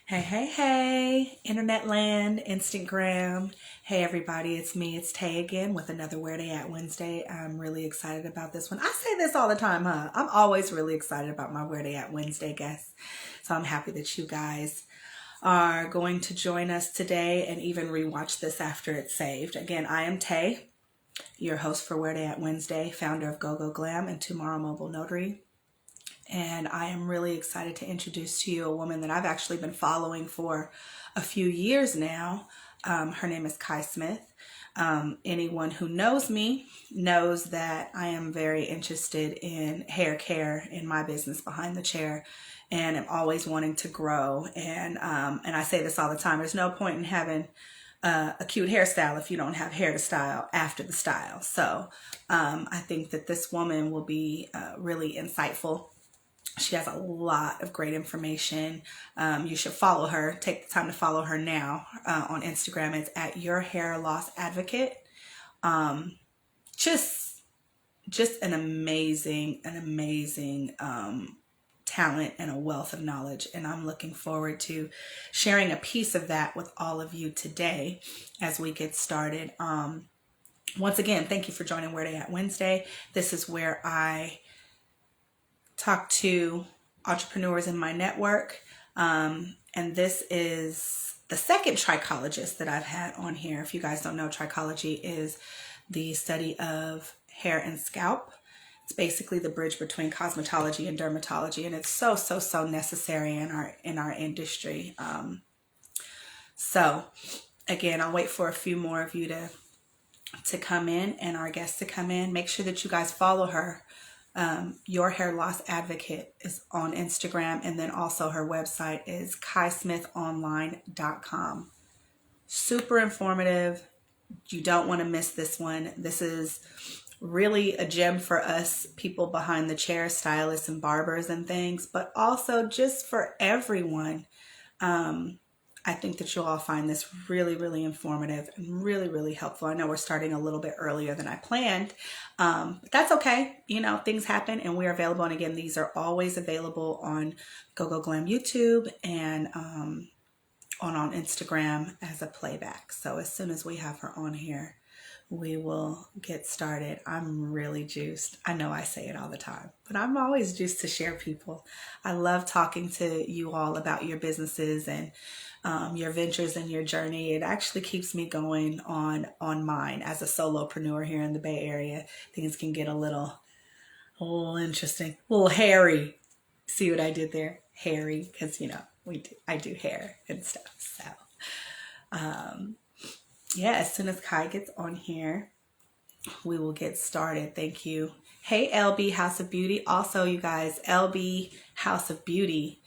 Hey, hey, hey, Internet land, Instagram. Hey, everybody, it's me, it's Tay again with another Where They At Wednesday. I'm really excited about this one. I say this all the time, huh? I'm always really excited about my Where They At Wednesday guests. So I'm happy that you guys are going to join us today and even rewatch this after it's saved. Again, I am Tay, your host for Where They At Wednesday, founder of GoGo Glam and Tomorrow Mobile Notary. And I am really excited to introduce to you a woman that I've actually been following for a few years now. Her name is Kai Smith. Anyone who knows me knows that I am very interested in hair care in my business behind the chair, and I'm always wanting to grow. And I say this all the time. There's no point in having a cute hairstyle if you don't have hair to style after the style. So I think that this woman will be really insightful. She has a lot of great information. You should follow her. Take the time to follow her now on Instagram. It's at Your Hair Loss Advocate. Just an amazing talent and a wealth of knowledge. And I'm looking forward to sharing a piece of that with all of you today as we get started. Once again, thank you for joining Where They At Wednesday. This is where I talk to entrepreneurs in my network. And this is the second trichologist that I've had on here. If you guys don't know, trichology is the study of hair and scalp. It's basically the bridge between cosmetology and dermatology, and it's so necessary in our industry. So again, I'll wait for a few more of you to come in and our guests to come in. Make sure that you guys follow her. Your Hair Loss Advocate is on Instagram, and then also her website is kaismithonline.com. Super informative. You don't want to miss this one. This is really a gem for us people behind the chair, stylists and barbers and things, but also just for everyone. I think that you'll all find this really informative and really helpful. I know we're starting a little bit earlier than I planned, but that's okay. You know, things happen, and we're available. And again, these are always available on GoGo Glam YouTube and on Instagram as a playback. So as soon as we have her on here, we will get started. I'm really juiced. I know I say it all the time, but I'm always juiced to share people. I love talking to you all about your businesses and your ventures and your journey. It actually keeps me going on mine as a solopreneur here in the Bay Area. Things can get a little interesting, a little hairy. See what I did there? Hairy, because I do hair and stuff. So yeah, as soon as Kai gets on here, we will get started. Thank you. Hey, LB House of Beauty. Also, you guys, LB House of Beauty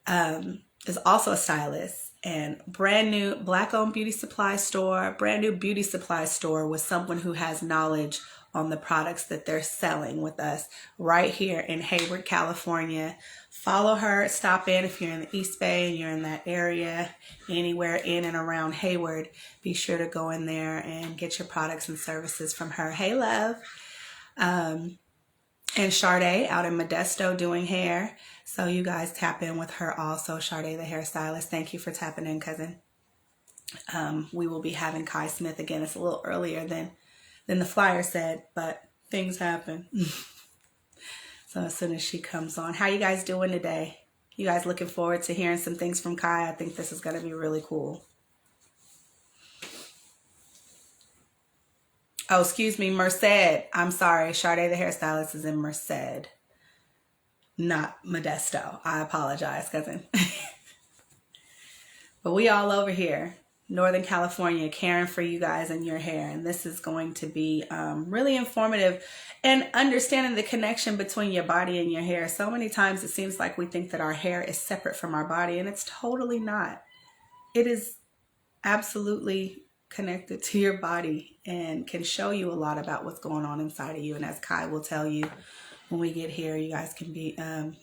is also a stylist and brand new Black-owned beauty supply store, brand new beauty supply store with someone who has knowledge on the products that they're selling with us right here in Hayward, California. Follow her, stop in if you're in the East Bay and you're in that area, anywhere in and around Hayward. Be sure to go in there and get your products and services from her. Hey, love. And Sade out in Modesto doing hair. So you guys tap in with her also, Sade the hairstylist. Thank you for tapping in, cousin. We will be having Kai Smith again. It's a little earlier than the flyer said, but things happen. So as soon as she comes on, how you guys doing today? You guys looking forward to hearing some things from Kai? I think this is going to be really cool. Oh, excuse me, Merced. I'm sorry. Sade the hairstylist is in Merced, not Modesto. I apologize, cousin. But we all over here, Northern California, caring for you guys and your hair. And this is going to be really informative and understanding the connection between your body and your hair. So many times it seems like we think that our hair is separate from our body, and it's totally not. It is absolutely connected to your body and can show you a lot about what's going on inside of you. And as Kai will tell you when we get here, you guys can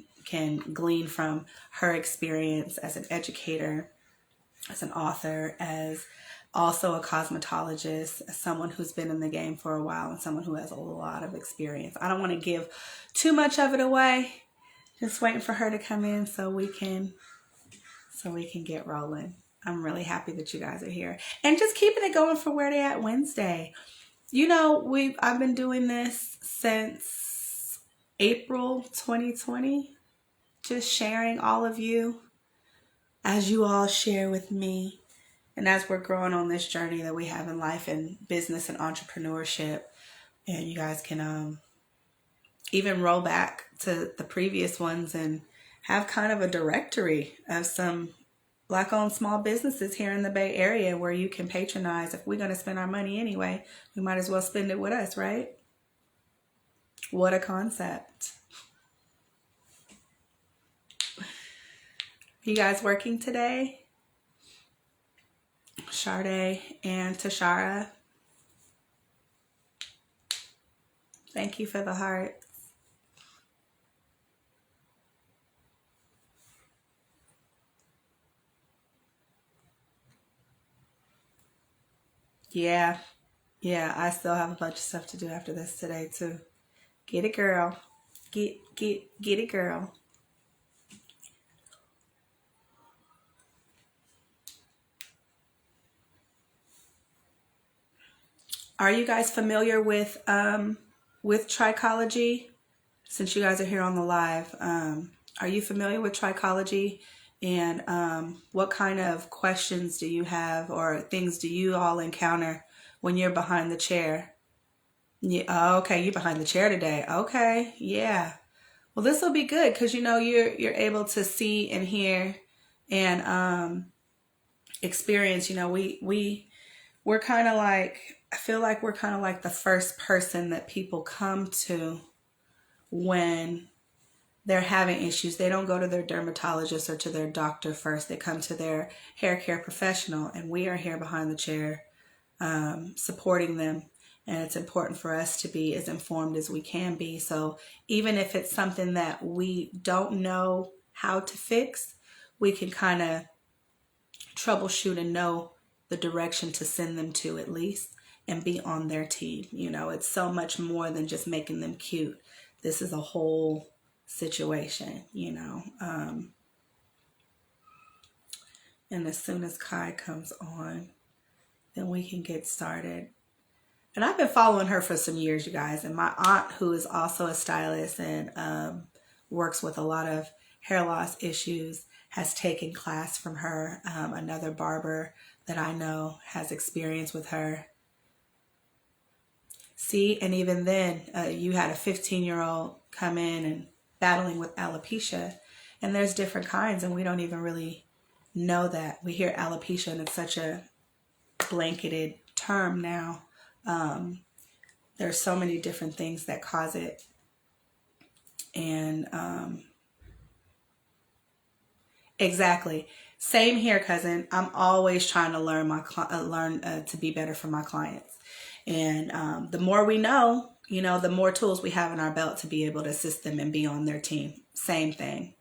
glean from her experience as an educator, as an author, as also a cosmetologist, as someone who's been in the game for a while and someone who has a lot of experience. I don't want to give too much of it away. Just waiting for her to come in so we can so we can get rolling. I'm really happy that you guys are here and just keeping it going for Where They At Wednesday. You know, I've been doing this since April 2020, just sharing all of you as you all share with me. And as we're growing on this journey that we have in life and business and entrepreneurship, and you guys can even roll back to the previous ones and have kind of a directory of some Black-owned small businesses here in the Bay Area where you can patronize. If we're going to spend our money anyway, we might as well spend it with us, right? What a concept. You guys working today? Sade and Tashara, thank you for the hearts. Yeah, I still have a bunch of stuff to do after this today too. Get it, girl. Get it, girl. Are you guys familiar with Trichology? Since you guys are here on the live, are you familiar with Trichology? And what kind of questions do you have or things do you all encounter when you're behind the chair? Yeah, oh, okay, you're behind the chair today. Okay, yeah. Well, this will be good because you know you're able to see and hear and experience. You know, we're kind of like, I feel like we're kind of like the first person that people come to when they're having issues. They don't go to their dermatologist or to their doctor first. They come to their hair care professional, and we are here behind the chair supporting them. And it's important for us to be as informed as we can be. So even if it's something that we don't know how to fix, we can kind of troubleshoot and know the direction to send them to at least and be on their team. You know, it's so much more than just making them cute. This is a whole situation, you know. And as soon as Kai comes on, then we can get started. And I've been following her for some years, you guys. And my aunt, who is also a stylist and works with a lot of hair loss issues, has taken class from her. Another barber that I know has experience with her. See, and even then, you had a 15-year-old come in and battling with alopecia. And there's different kinds, and we don't even really know that. We hear alopecia, and it's such a blanketed term now. There's so many different things that cause it. And exactly. Same here, cousin. I'm always trying to learn to be better for my clients. And the more we know, you know, the more tools we have in our belt to be able to assist them and be on their team. Same thing.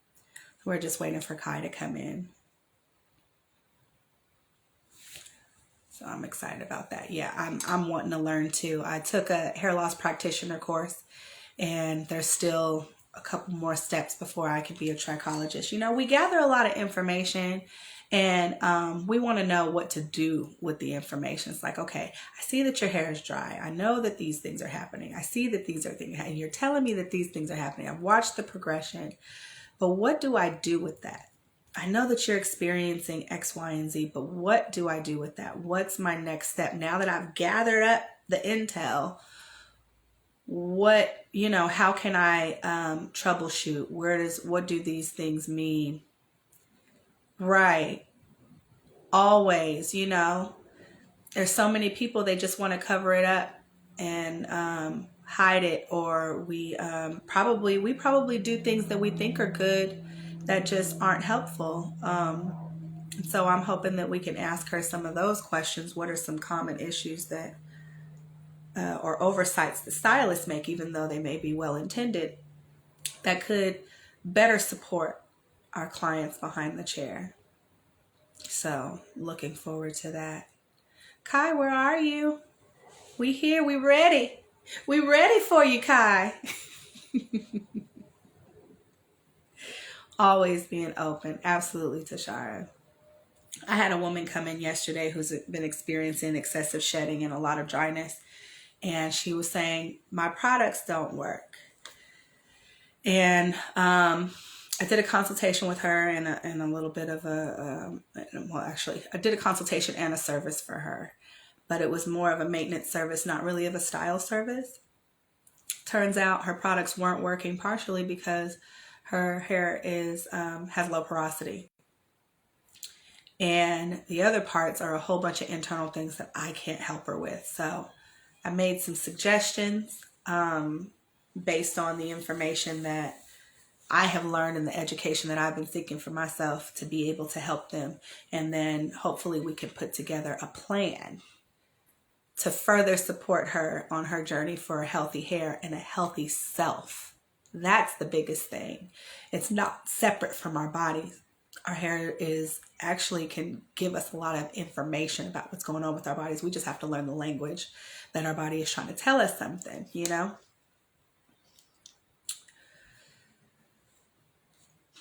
We're just waiting for Kai to come in. So I'm excited about that. Yeah, I'm wanting to learn too. I took a hair loss practitioner course, and there's still a couple more steps before I could be a trichologist. You know, we gather a lot of information, and we want to know what to do with the information. It's like, okay, I see that your hair is dry. I know that these things are happening. I see that these are things, and you're telling me that these things are happening. I've watched the progression, but what do I do with that? I know that you're experiencing X, Y, and Z, but what do I do with that? What's my next step? Now that I've gathered up the intel, how can I troubleshoot? What do these things mean? Right. Always, there's so many people, they just want to cover it up and hide it, or we probably do things that we think are good that just aren't helpful. So I'm hoping that we can ask her some of those questions. What are some common issues that or oversights the stylists make, even though they may be well intended, that could better support our clients behind the chair? So looking forward to that. Kai, where are you? We here. We ready. We ready for you, Kai. Always being open. Absolutely, Tashara. I had a woman come in yesterday who's been experiencing excessive shedding and a lot of dryness. And she was saying, my products don't work. And I did a consultation with her and a little bit of well, actually, I did a consultation and a service for her. But it was more of a maintenance service, not really of a style service. Turns out her products weren't working partially because her hair has low porosity. And the other parts are a whole bunch of internal things that I can't help her with. So I made some suggestions based on the information that I have learned and the education that I've been seeking for myself to be able to help them. And then hopefully we can put together a plan to further support her on her journey for a healthy hair and a healthy self. That's the biggest thing. It's not separate from our bodies. Our hair can give us a lot of information about what's going on with our bodies. We just have to learn the language that our body is trying to tell us something, you know?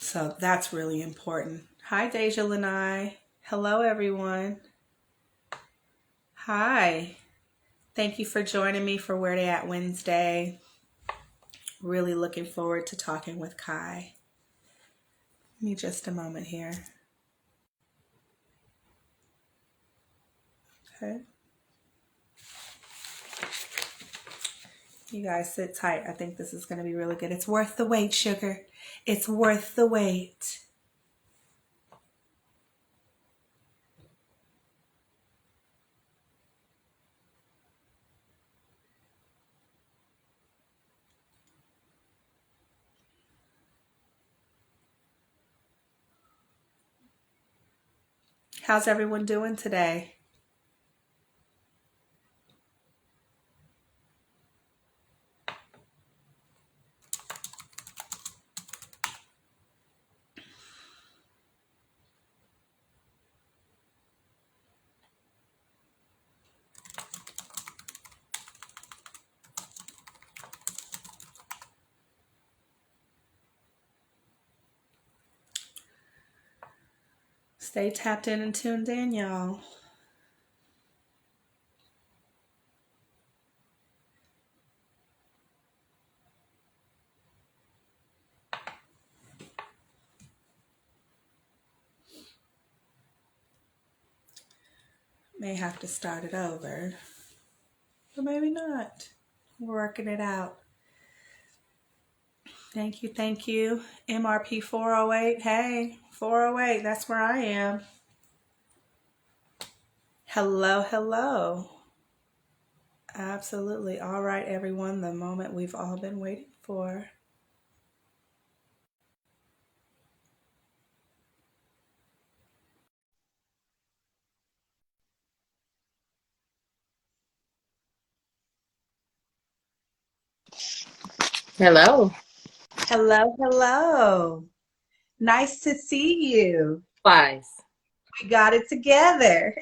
So that's really important. Hi, Deja Lanai. Hello, everyone. Hi. Thank you for joining me for Where They At Wednesday. Really looking forward to talking with Kai. Give me just a moment here. Okay. You guys sit tight. I think this is going to be really good. It's worth the wait, sugar. It's worth the wait. How's everyone doing today? Stay tapped in and tuned in, y'all. May have to start it over, or maybe not. We're working it out. Thank you, thank you. MRP 408. Hey, 408, that's where I am. Hello, hello. Absolutely. All right, everyone, the moment we've all been waiting for. Hello. Hello, hello. Nice to see you. Flies. We got it together.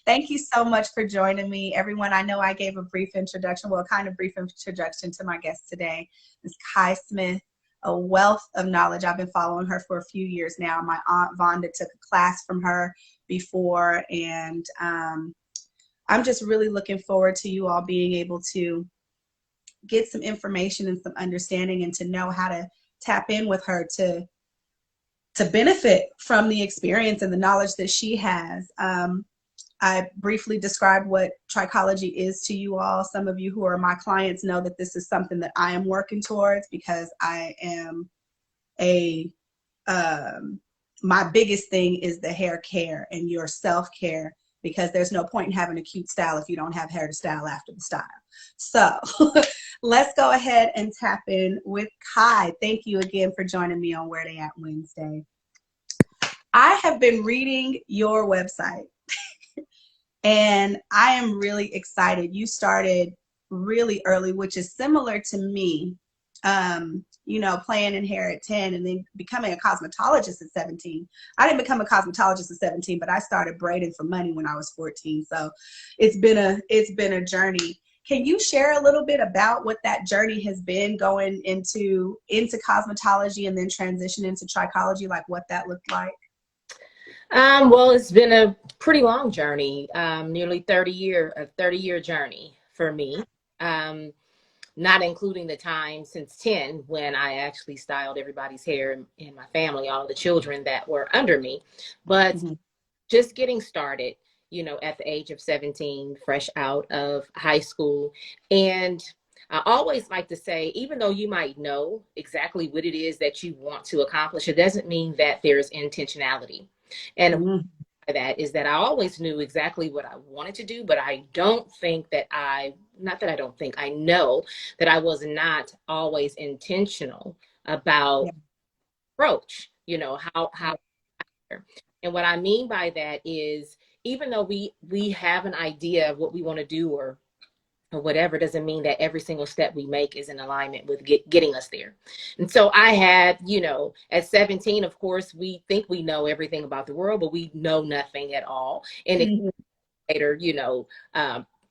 Thank you so much for joining me, everyone. I know I gave a brief introduction, well, kind of brief introduction to my guest today, Ms. Kai Smith, a wealth of knowledge. I've been following her for a few years now. My aunt Vonda took a class from her before, and I'm just really looking forward to you all being able to get some information and some understanding and to know how to tap in with her to benefit from the experience and the knowledge that she has. I briefly described what trichology is to you all. Some of you who are my clients know that this is something that I am working towards because I am my biggest thing is the hair care and your self-care, because there's no point in having a cute style if you don't have hair to style after the style. So let's go ahead and tap in with Kai. Thank you again for joining me on Where They At Wednesday. I have been reading your website and I am really excited. You started really early, which is similar to me, you know, playing in hair at 10 and then becoming a cosmetologist at 17. I didn't become a cosmetologist at 17, but I started braiding for money when I was 14. So it's been a journey. Can you share a little bit about what that journey has been going into cosmetology and then transition into trichology, like what that looked like? Well, it's been a pretty long journey, nearly 30-year journey for me. Um, Not including the time since 10 when I actually styled everybody's hair in my family, all the children that were under me. But Mhm. just getting started, at the age of 17, fresh out of high school. And I always like to say, even though you might know exactly what it is that you want to accomplish, it doesn't mean that there's intentionality. And Mhm. that is that I always knew exactly what I wanted to do, but I don't think that not that I don't think, I know that I was not always intentional about Yeah. approach, how, and what I mean by that is even though we have an idea of what we want to do or whatever, doesn't mean that every single step we make is in alignment with getting us there. And so I had, at 17, of course, we think we know everything about the world, but we know nothing at all. And it Mhm. later,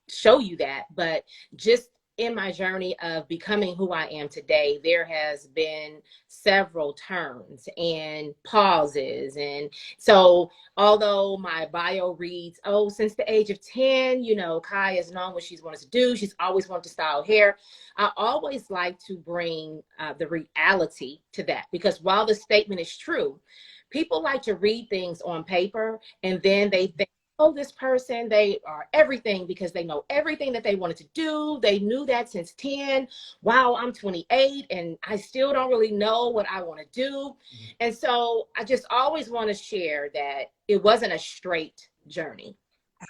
show you that. But just in my journey of becoming who I am today, there has been several turns and pauses. And so, although my bio reads, oh, since the age of 10, Kai has known what she's wanted to do. She's always wanted to style hair. I always like to bring the reality to that because while the statement is true, people like to read things on paper and then they think, oh, this person, they are everything because they know everything that they wanted to do. They knew that since 10. Wow, I'm 28 and I still don't really know what I want to do. And so I just always want to share that it wasn't a straight journey.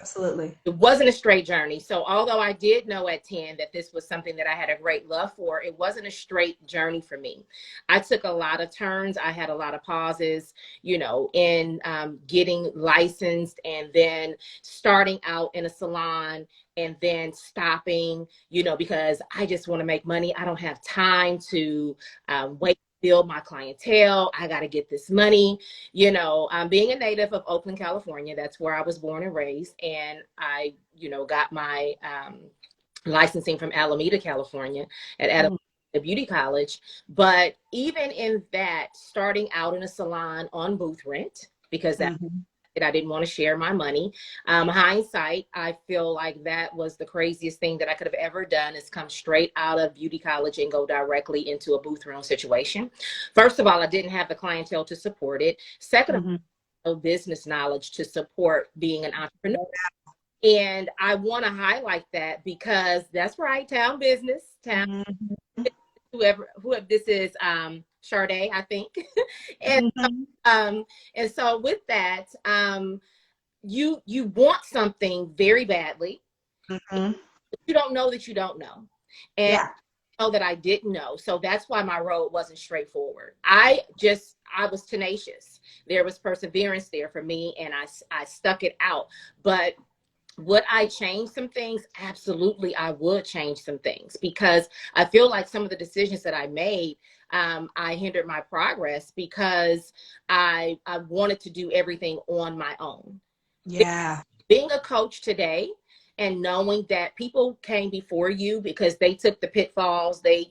Absolutely. It wasn't a straight journey. So although I did know at 10 that this was something that I had a great love for, it wasn't a straight journey for me. I took a lot of turns. I had a lot of pauses, in getting licensed and then starting out in a salon and then stopping, because I just want to make money. I don't have time to wait, build my clientele. I got to get this money. Being a native of Oakland, California, that's where I was born and raised. And I, got my licensing from Alameda, California at Mhm. Alameda Beauty College. But even in that, starting out in a salon on booth rent, because that Mhm. I didn't want to share my money. Hindsight, I feel like that was the craziest thing that I could have ever done is come straight out of beauty college and go directly into a booth rental situation. First of all, I didn't have the clientele to support it. Second of Mhm. all, no business knowledge to support being an entrepreneur. And I want to highlight that because that's right, town business, town Mhm. whoever this is, Sade, I think. and Mhm. um, and so with that, you want something very badly. Mhm. You don't know that you don't know. And Yeah. I know that I didn't know. So that's why my road wasn't straightforward. I was tenacious. There was perseverance there for me and I stuck it out. But would I change some things? Absolutely, I would change some things because I feel like some of the decisions that I made, I hindered my progress because I wanted to do everything on my own. Yeah. Being a coach today and knowing that people came before you because they took the pitfalls, they,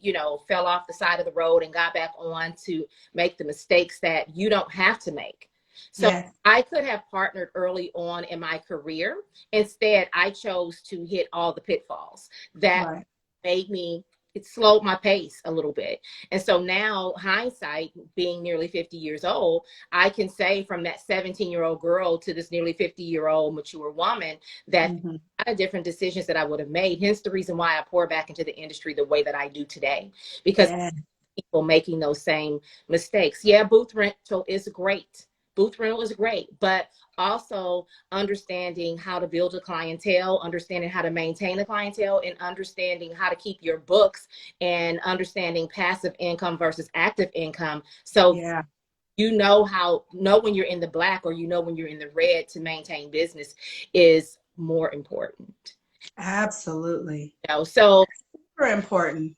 fell off the side of the road and got back on to make the mistakes that you don't have to make. So Yes. I could have partnered early on in my career. Instead, I chose to hit all the pitfalls that Right. made me, it slowed my pace a little bit. And so now, hindsight, being nearly 50 years old, I can say from that 17-year-old girl to this nearly 50-year-old mature woman that Mhm. a lot of different decisions that I would have made. Hence the reason why I pour back into the industry the way that I do today, because Yeah. people making those same mistakes. Yeah, booth rental is great. Booth rental is great, but also understanding how to build a clientele, understanding how to maintain a clientele, and understanding how to keep your books and understanding passive income versus active income. So Yeah. know when you're in the black or when you're in the red to maintain business is more important. Absolutely. So Super important.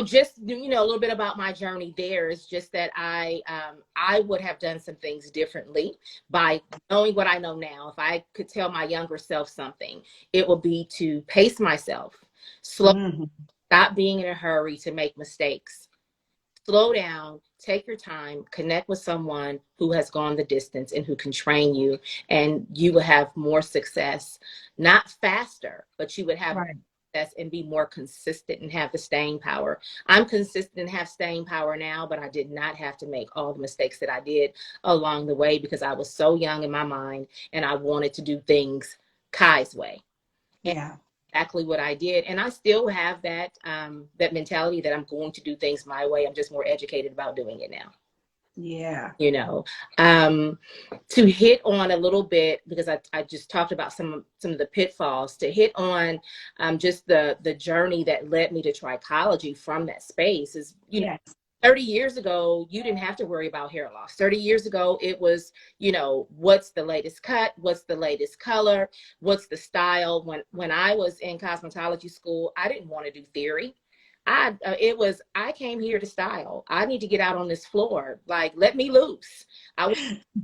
just a little bit about my journey there is just that I would have done some things differently by knowing what I know now. If I could tell my younger self something, it would be to pace myself, Mhm. Stop being in a hurry to make mistakes. Slow down, take your time, connect with someone who has gone the distance and who can train you, and you will have more success. Not faster, but you would have Right. success and be more consistent and have the staying power. I'm consistent and have staying power now, but I did not have to make all the mistakes that I did along the way because I was so young in my mind and I wanted to do things Kai's way. Yeah. Exactly what I did. And I still have that that mentality that I'm going to do things my way. I'm just more educated about doing it now. Yeah. You know, to hit on a little bit, because I just talked about some of the pitfalls, to hit on just the journey that led me to trichology from that space is, you know, Yes. 30 years ago, you didn't have to worry about hair loss. 30 years ago, it was, you know, what's the latest cut? What's the latest color? What's the style? When I was in cosmetology school, I didn't want to do theory. I came here to style. I need to get out on this floor. Like, let me loose. I want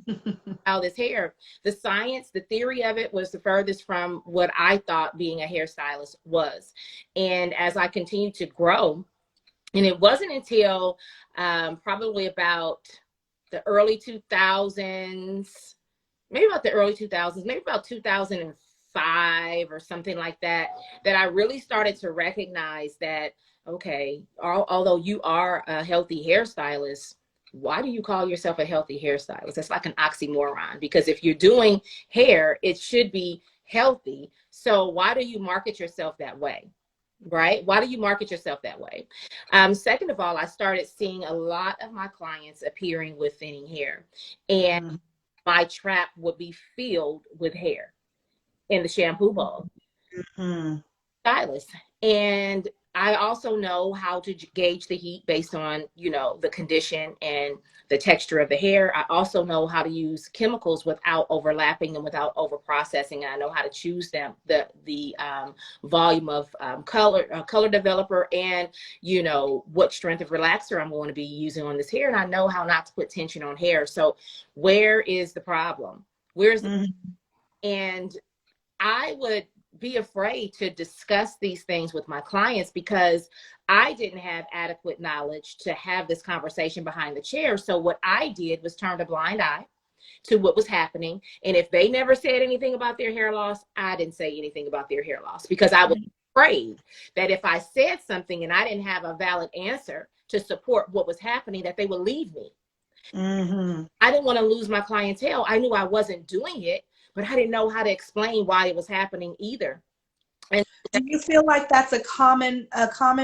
to style this hair. The science, the theory of it was the furthest from what I thought being a hairstylist was. And as I continued to grow, and it wasn't until probably about the early 2000s, maybe about the early 2000s, maybe about 2005 or something like that, that I really started to recognize that, okay, although you are a healthy hairstylist, why do you call yourself a healthy hairstylist? That's like an oxymoron, because if you're doing hair, it should be healthy. So why do you market yourself that way? Right? Why do you market yourself that way? Second of all, I started seeing a lot of my clients appearing with thinning hair, and Mhm. my trap would be filled with hair in the shampoo bowl. Mhm. Stylist. And I also know how to gauge the heat based on, you know, the condition and the texture of the hair. I also know how to use chemicals without overlapping and without over processing. And I know how to choose them, the volume of color developer, and, you know, what strength of relaxer I'm going to be using on this hair. And I know how not to put tension on hair. So where is the problem? Where's the, Mhm. and I would be afraid to discuss these things with my clients because I didn't have adequate knowledge to have this conversation behind the chair. So what I did was turn a blind eye to what was happening. And if they never said anything about their hair loss, I didn't say anything about their hair loss because I was afraid that if I said something and I didn't have a valid answer to support what was happening, that they would leave me. Mhm. I didn't want to lose my clientele. I knew I wasn't doing it, but I didn't know how to explain why it was happening either. And Do you feel like that's a common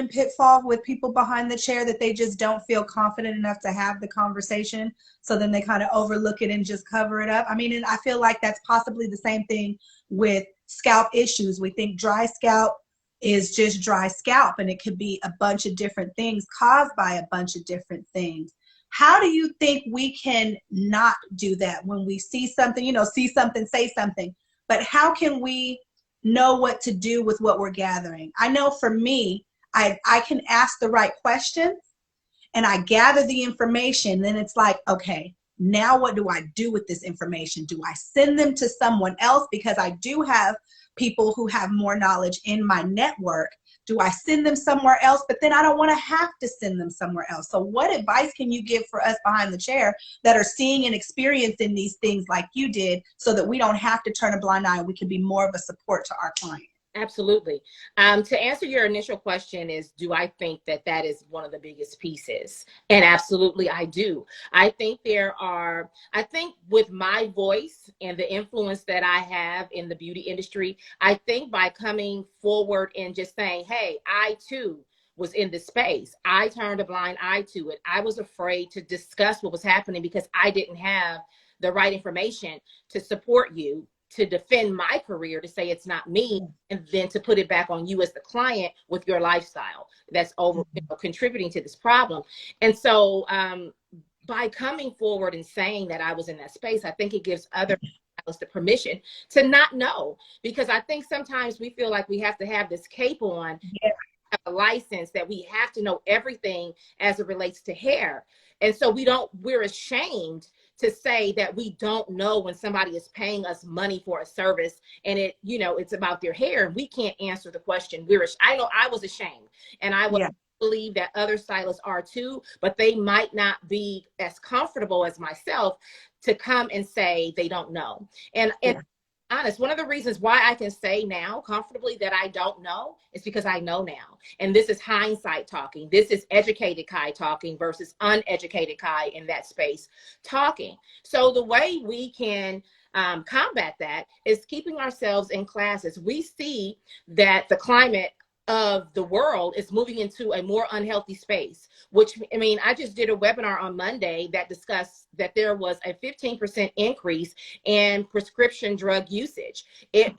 pitfall with people behind the chair, that they just don't feel confident enough to have the conversation, so then they kind of overlook it and just cover it up? I mean, and I feel like that's possibly the same thing with scalp issues. We think dry scalp is just dry scalp, and it could be a bunch of different things caused by a bunch of different things. How do you think we can not do that when we see something, see something, say something, but how can we know what to do with what we're gathering? I know for me, I can ask the right questions and I gather the information. Then it's like, okay, now what do I do with this information? Do I send them to someone else? Because I do have people who have more knowledge in my network. Do I send them somewhere else? But then I don't want to have to send them somewhere else. So what advice can you give for us behind the chair that are seeing and experiencing these things like you did, so that we don't have to turn a blind eye and we can be more of a support to our client? absolutely. To answer your initial question is, do I think that that is one of the biggest pieces? And absolutely, I do. I think with my voice and the influence that I have in the beauty industry, I think by coming forward and just saying, hey, I too was in this space, I turned a blind eye to it. I was afraid to discuss what was happening because I didn't have the right information to support you, to defend my career, to say it's not me, and then to put it back on you as the client with your lifestyle that's contributing to this problem. And so by coming forward and saying that I was in that space, I think it gives other stylists the permission to not know, because I think sometimes we feel like we have to have this cape on, Yeah. a license, that we have to know everything as it relates to hair. And so we're ashamed to say that we don't know when somebody is paying us money for a service and it, you know, it's about their hair and we can't answer the question. I know I was ashamed, and I was believe that other stylists are too, but they might not be as comfortable as myself to come and say they don't know. And honest, one of the reasons why I can say now comfortably that I don't know is because I know now. And this is hindsight talking. This is educated Kai talking versus uneducated Kai in that space talking. So the way we can combat that is keeping ourselves in classes. We see that the climate of the world is moving into a more unhealthy space, which, I mean, I just did a webinar on Monday that discussed that there was a 15% increase in prescription drug usage. It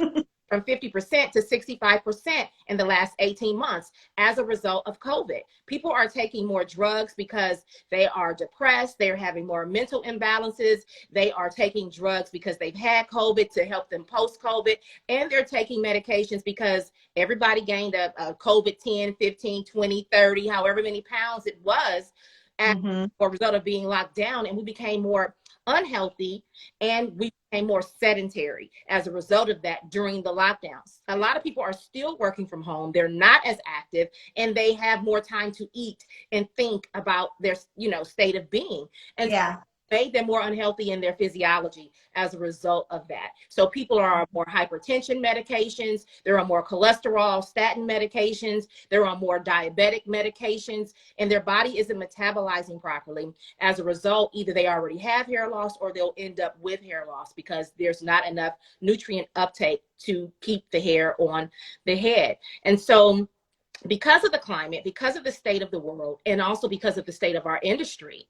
from 50% to 65% in the last 18 months as a result of COVID. People are taking more drugs because they are depressed, they're having more mental imbalances, they are taking drugs because they've had COVID to help them post-COVID, and they're taking medications because everybody gained a COVID 10, 15, 20, 30, however many pounds it was as a result of being locked down, and we became more unhealthy and we became more sedentary as a result of that during the lockdowns. A lot of people are still working from home. They're not as active and they have more time to eat and think about their, you know, state of being. And made them more unhealthy in their physiology as a result of that. So people are on more hypertension medications, they're on more cholesterol, statin medications, they're on more diabetic medications, and their body isn't metabolizing properly. As a result, either they already have hair loss or they'll end up with hair loss because there's not enough nutrient uptake to keep the hair on the head. And so because of the climate, because of the state of the world, and also because of the state of our industry,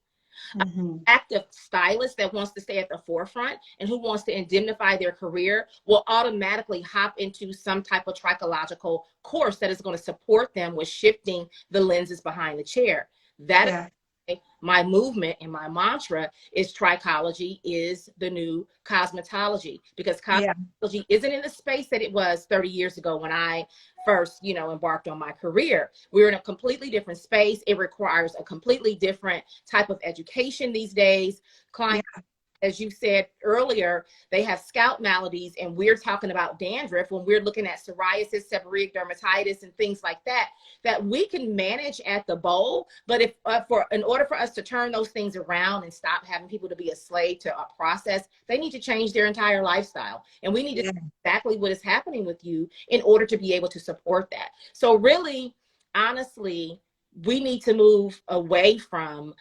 active stylist that wants to stay at the forefront and who wants to indemnify their career will automatically hop into some type of trichological course that is going to support them with shifting the lenses behind the chair. That is my movement, and my mantra is trichology is the new cosmetology, because cosmetology isn't in the space that it was 30 years ago when I first, you know, embarked on my career. We're in a completely different space. It requires a completely different type of education these days. Clients, as you said earlier, they have scalp maladies, and we're talking about dandruff when we're looking at psoriasis, seborrheic dermatitis, and things like that, that we can manage at the bowl. But if in order for us to turn those things around and stop having people to be a slave to a process, they need to change their entire lifestyle. And we need to know exactly what is happening with you in order to be able to support that. So really, honestly, we need to move away from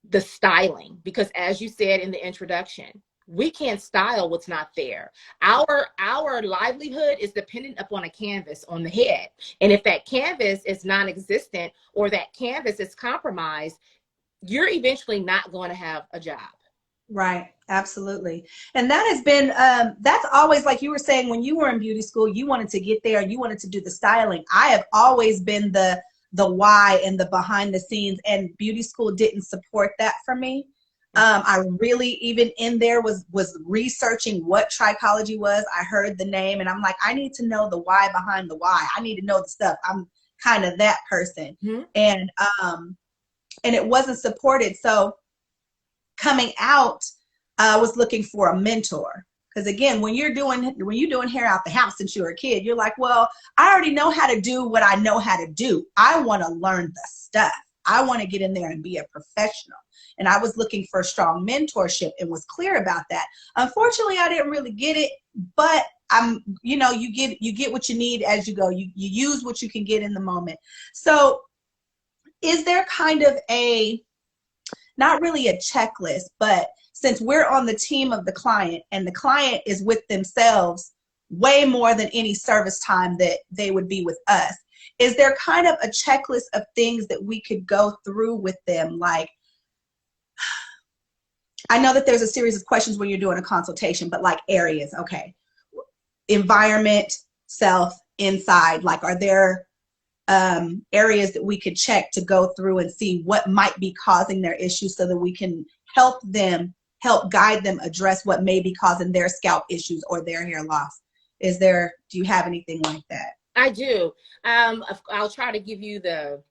the styling, because as you said in the introduction, we can't style what's not there. Our livelihood is dependent upon a canvas on the head. And if that canvas is non-existent or that canvas is compromised, you're eventually not going to have a job. Right. Absolutely. And that has been, that's always, like you were saying, when you were in beauty school, you wanted to get there, you wanted to do the styling. I have always been the why and the behind the scenes, and beauty school didn't support that for me. I really, even in there, was researching what trichology was. I heard the name and I'm like, I need to know the why behind the why. I need to know the stuff. I'm kind of that person. And it wasn't supported. So coming out, I was looking for a mentor. Because again, when you're doing hair out the house since you were a kid, you're like, well, I already know how to do what I know how to do. I want to learn the stuff. I want to get in there and be a professional. And I was looking for strong mentorship and was clear about that. Unfortunately, I didn't really get it, but you get what you need as you go. You use what you can get in the moment. So is there kind of not really a checklist, but since we're on the team of the client and the client is with themselves way more than any service time that they would be with us, is there kind of a checklist of things that we could go through with them? Like, I know that there's a series of questions when you're doing a consultation, but like areas, okay. Environment, self, inside, like are there areas that we could check to go through and see what might be causing their issues so that we can help guide them address what may be causing their scalp issues or their hair loss? Do you have anything like that? I do. I'll try to give you the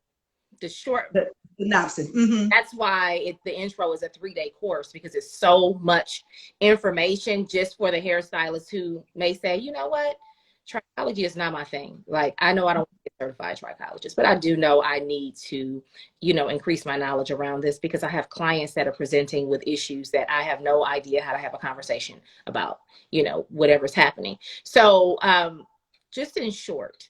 short Synopsis. Mm-hmm. That's why the intro is a 3-day course, because it's so much information just for the hairstylist who may say, you know what, trichology is not my thing. Like, I know I don't want to get certified trichologist, but I do know I need to, increase my knowledge around this, because I have clients that are presenting with issues that I have no idea how to have a conversation about, whatever's happening. So just in short,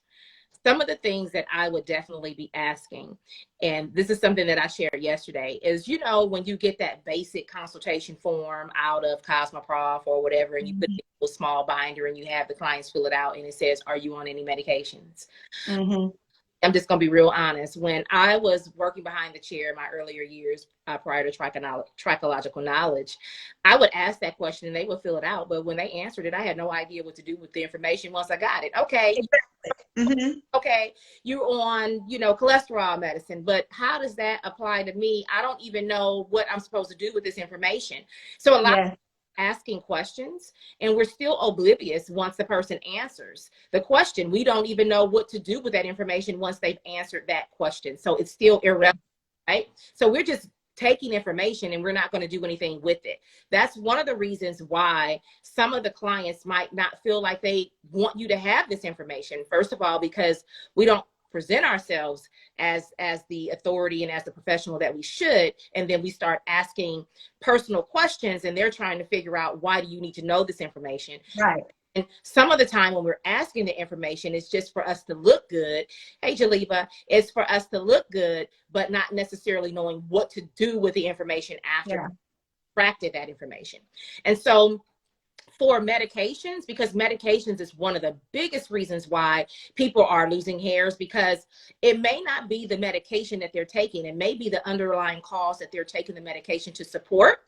some of the things that I would definitely be asking, and this is something that I shared yesterday, is, when you get that basic consultation form out of Cosmoprof or whatever, and you put it in a small binder and you have the clients fill it out and it says, are you on any medications? Mm-hmm. I'm just going to be real honest. When I was working behind the chair in my earlier years, prior to trichological knowledge, I would ask that question and they would fill it out. But when they answered it, I had no idea what to do with the information once I got it. Okay. Mm-hmm. Okay, you're on, cholesterol medicine, but how does that apply to me? I don't even know what I'm supposed to do with this information. So a lot of asking questions, and we're still oblivious once the person answers the question. We don't even know what to do with that information once they've answered that question. So it's still irrelevant, right? So we're just taking information and we're not going to do anything with it. That's one of the reasons why some of the clients might not feel like they want you to have this information. First of all, because we don't present ourselves as the authority and as the professional that we should. And then we start asking personal questions and they're trying to figure out, why do you need to know this information? Right. And some of the time when we're asking the information, it's just for us to look good. Hey, Jaliva, it's for us to look good, but not necessarily knowing what to do with the information after we extracted that information. And so for medications, because medications is one of the biggest reasons why people are losing hairs, because it may not be the medication that they're taking. It may be the underlying cause that they're taking the medication to support.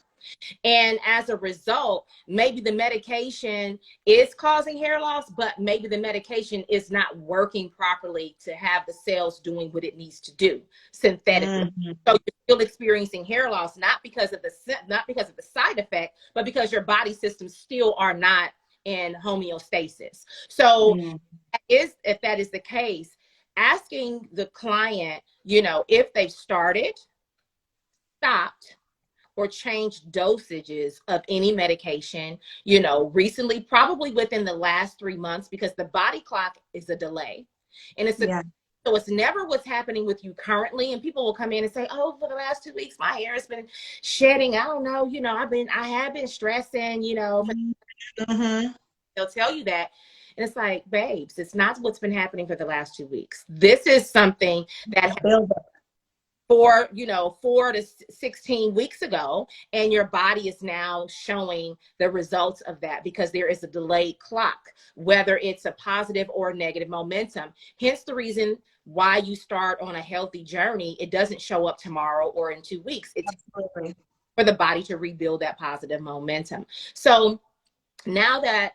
And as a result, maybe the medication is causing hair loss, but maybe the medication is not working properly to have the cells doing what it needs to do synthetically. Mm-hmm. So you're still experiencing hair loss, not because of the side effect, but because your body systems still are not in homeostasis. So if that is the case, asking the client, if they've started, stopped, or changed dosages of any medication, recently, probably within the last 3 months, because the body clock is a delay. And so it's never what's happening with you currently. And people will come in and say, oh, for the last 2 weeks, my hair has been shedding. I don't know, I have been stressing, Mm-hmm. They'll tell you that. And it's like, babes, it's not what's been happening for the last 2 weeks. This is something that for 4 to 16 weeks ago, and your body is now showing the results of that, because there is a delayed clock, whether it's a positive or negative momentum. Hence the reason why you start on a healthy journey. It doesn't show up tomorrow or in 2 weeks. It's for the body to rebuild that positive momentum. So now that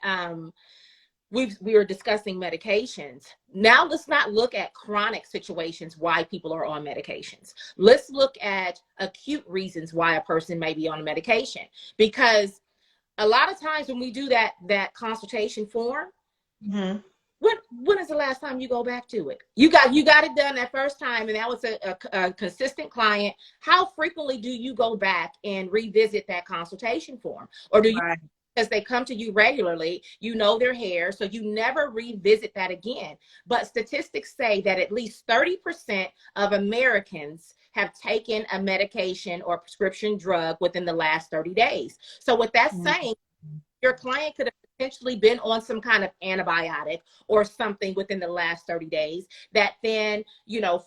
we were discussing medications. Now let's not look at chronic situations why people are on medications. Let's look at acute reasons why a person may be on a medication. Because a lot of times when we do that consultation form, when is the last time you go back to it? You got it done that first time, and that was a consistent client. How frequently do you go back and revisit that consultation form? Or do you because they come to you regularly, their hair, so you never revisit that again. But statistics say that at least 30% of Americans have taken a medication or prescription drug within the last 30 days. So what that's saying, your client could have potentially been on some kind of antibiotic or something within the last 30 days that then,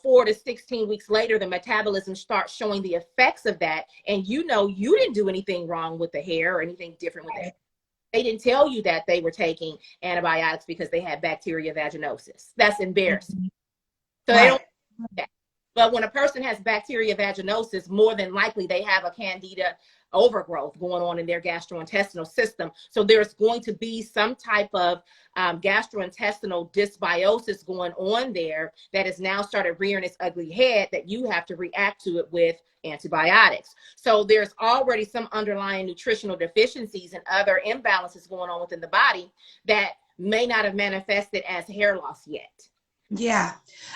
4 to 16 weeks later, the metabolism starts showing the effects of that. And you didn't do anything wrong with the hair or anything different with the hair. They didn't tell you that they were taking antibiotics because they had bacteria vaginosis. That's embarrassing. So they don't do that. But when a person has bacteria vaginosis, more than likely they have a candida overgrowth going on in their gastrointestinal system. So there's going to be some type of gastrointestinal dysbiosis going on there that has now started rearing its ugly head, that you have to react to it with antibiotics. So there's already some underlying nutritional deficiencies and other imbalances going on within the body that may not have manifested as hair loss yet. Yeah,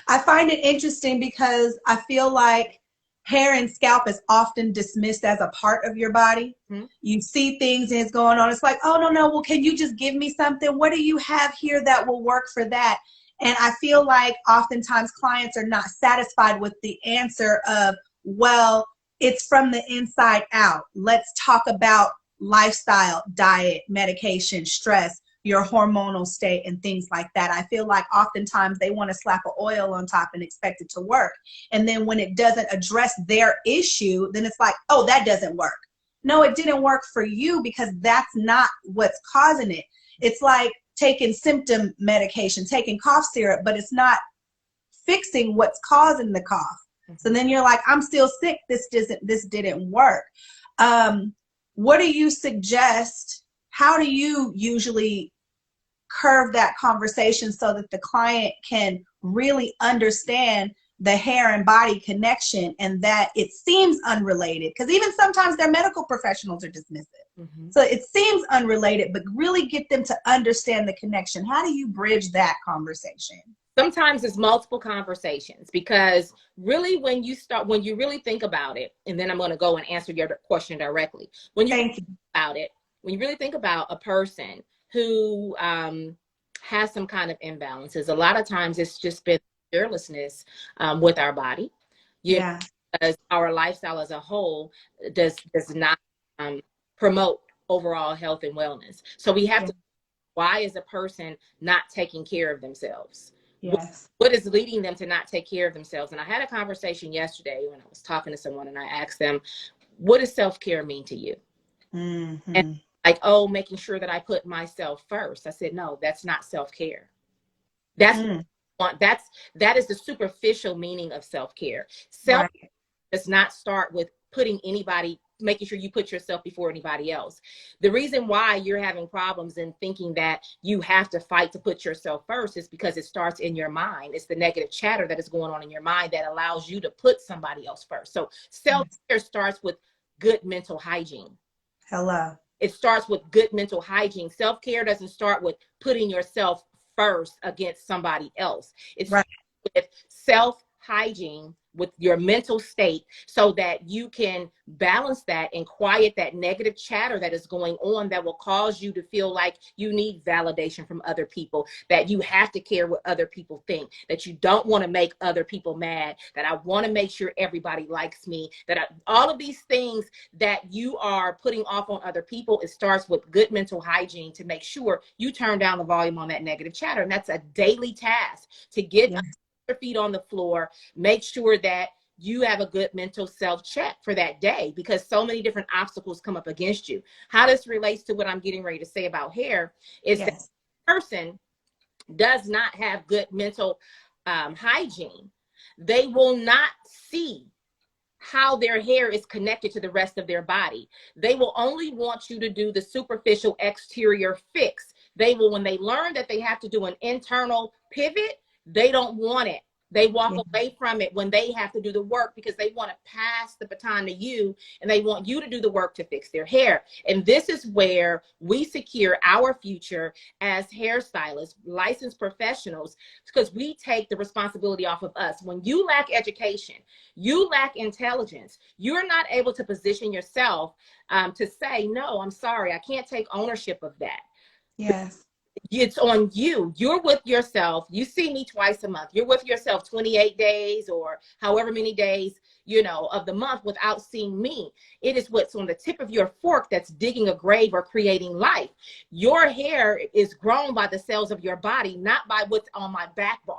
I find it interesting because I feel like hair and scalp is often dismissed as a part of your body. Mm-hmm. You see things and it's going on. It's like, oh, no, well, can you just give me something? What do you have here that will work for that? And I feel like oftentimes clients are not satisfied with the answer of, well, it's from the inside out. Let's talk about lifestyle, diet, medication, stress, your hormonal state, and things like that. I feel like oftentimes they want to slap an oil on top and expect it to work. And then when it doesn't address their issue, then it's like, oh, that doesn't work. No, it didn't work for you because that's not what's causing it. It's like taking symptom medication, taking cough syrup, but it's not fixing what's causing the cough. So then you're like, I'm still sick. This didn't work. What do you suggest? How do you usually curve that conversation so that the client can really understand the hair and body connection and that it seems unrelated? Because even sometimes their medical professionals are dismissive. Mm-hmm. So it seems unrelated, but really get them to understand the connection. How do you bridge that conversation? Sometimes it's multiple conversations, because really when you really think about it, and then I'm going to go and answer your question directly. When you think about it, when you really think about a person who has some kind of imbalances, a lot of times it's just been fearlessness with our body. Because our lifestyle as a whole does not promote overall health and wellness. So we have to, why is a person not taking care of themselves? Yes. What is leading them to not take care of themselves? And I had a conversation yesterday when I was talking to someone, and I asked them, what does self-care mean to you? Mm-hmm. And like, oh, making sure that I put myself first. I said, no, that's not self-care. That is the superficial meaning of self-care. Self-care does not start with making sure you put yourself before anybody else. The reason why you're having problems in thinking that you have to fight to put yourself first is because it starts in your mind. It's the negative chatter that is going on in your mind that allows you to put somebody else first. So self-care starts with good mental hygiene. Hello. It starts with good mental hygiene. Self-care doesn't start with putting yourself first against somebody else. It's with self-hygiene, with your mental state, so that you can balance that and quiet that negative chatter that is going on that will cause you to feel like you need validation from other people, that you have to care what other people think, that you don't want to make other people mad, that I want to make sure everybody likes me, all of these things that you are putting off on other people. It starts with good mental hygiene to make sure you turn down the volume on that negative chatter. And that's a daily task to get your feet on the floor, make sure that you have a good mental self-check for that day, because so many different obstacles come up against you. How this relates to what I'm getting ready to say about hair is that the person does not have good mental hygiene. They will not see how their hair is connected to the rest of their body. They will only want you to do the superficial exterior fix. When they learn that they have to do an internal pivot, they don't want it. They walk away from it when they have to do the work, because they want to pass the baton to you, and they want you to do the work to fix their hair. And this is where we secure our future as hairstylists, licensed professionals, because we take the responsibility off of us. When you lack education, you lack intelligence, you're not able to position yourself to say, no, I'm sorry, I can't take ownership of that. Yes. It's on you. You're with yourself. You see me twice a month. You're with yourself 28 days or however many days, of the month without seeing me. It is what's on the tip of your fork that's digging a grave or creating life. Your hair is grown by the cells of your body, not by what's on my back bar.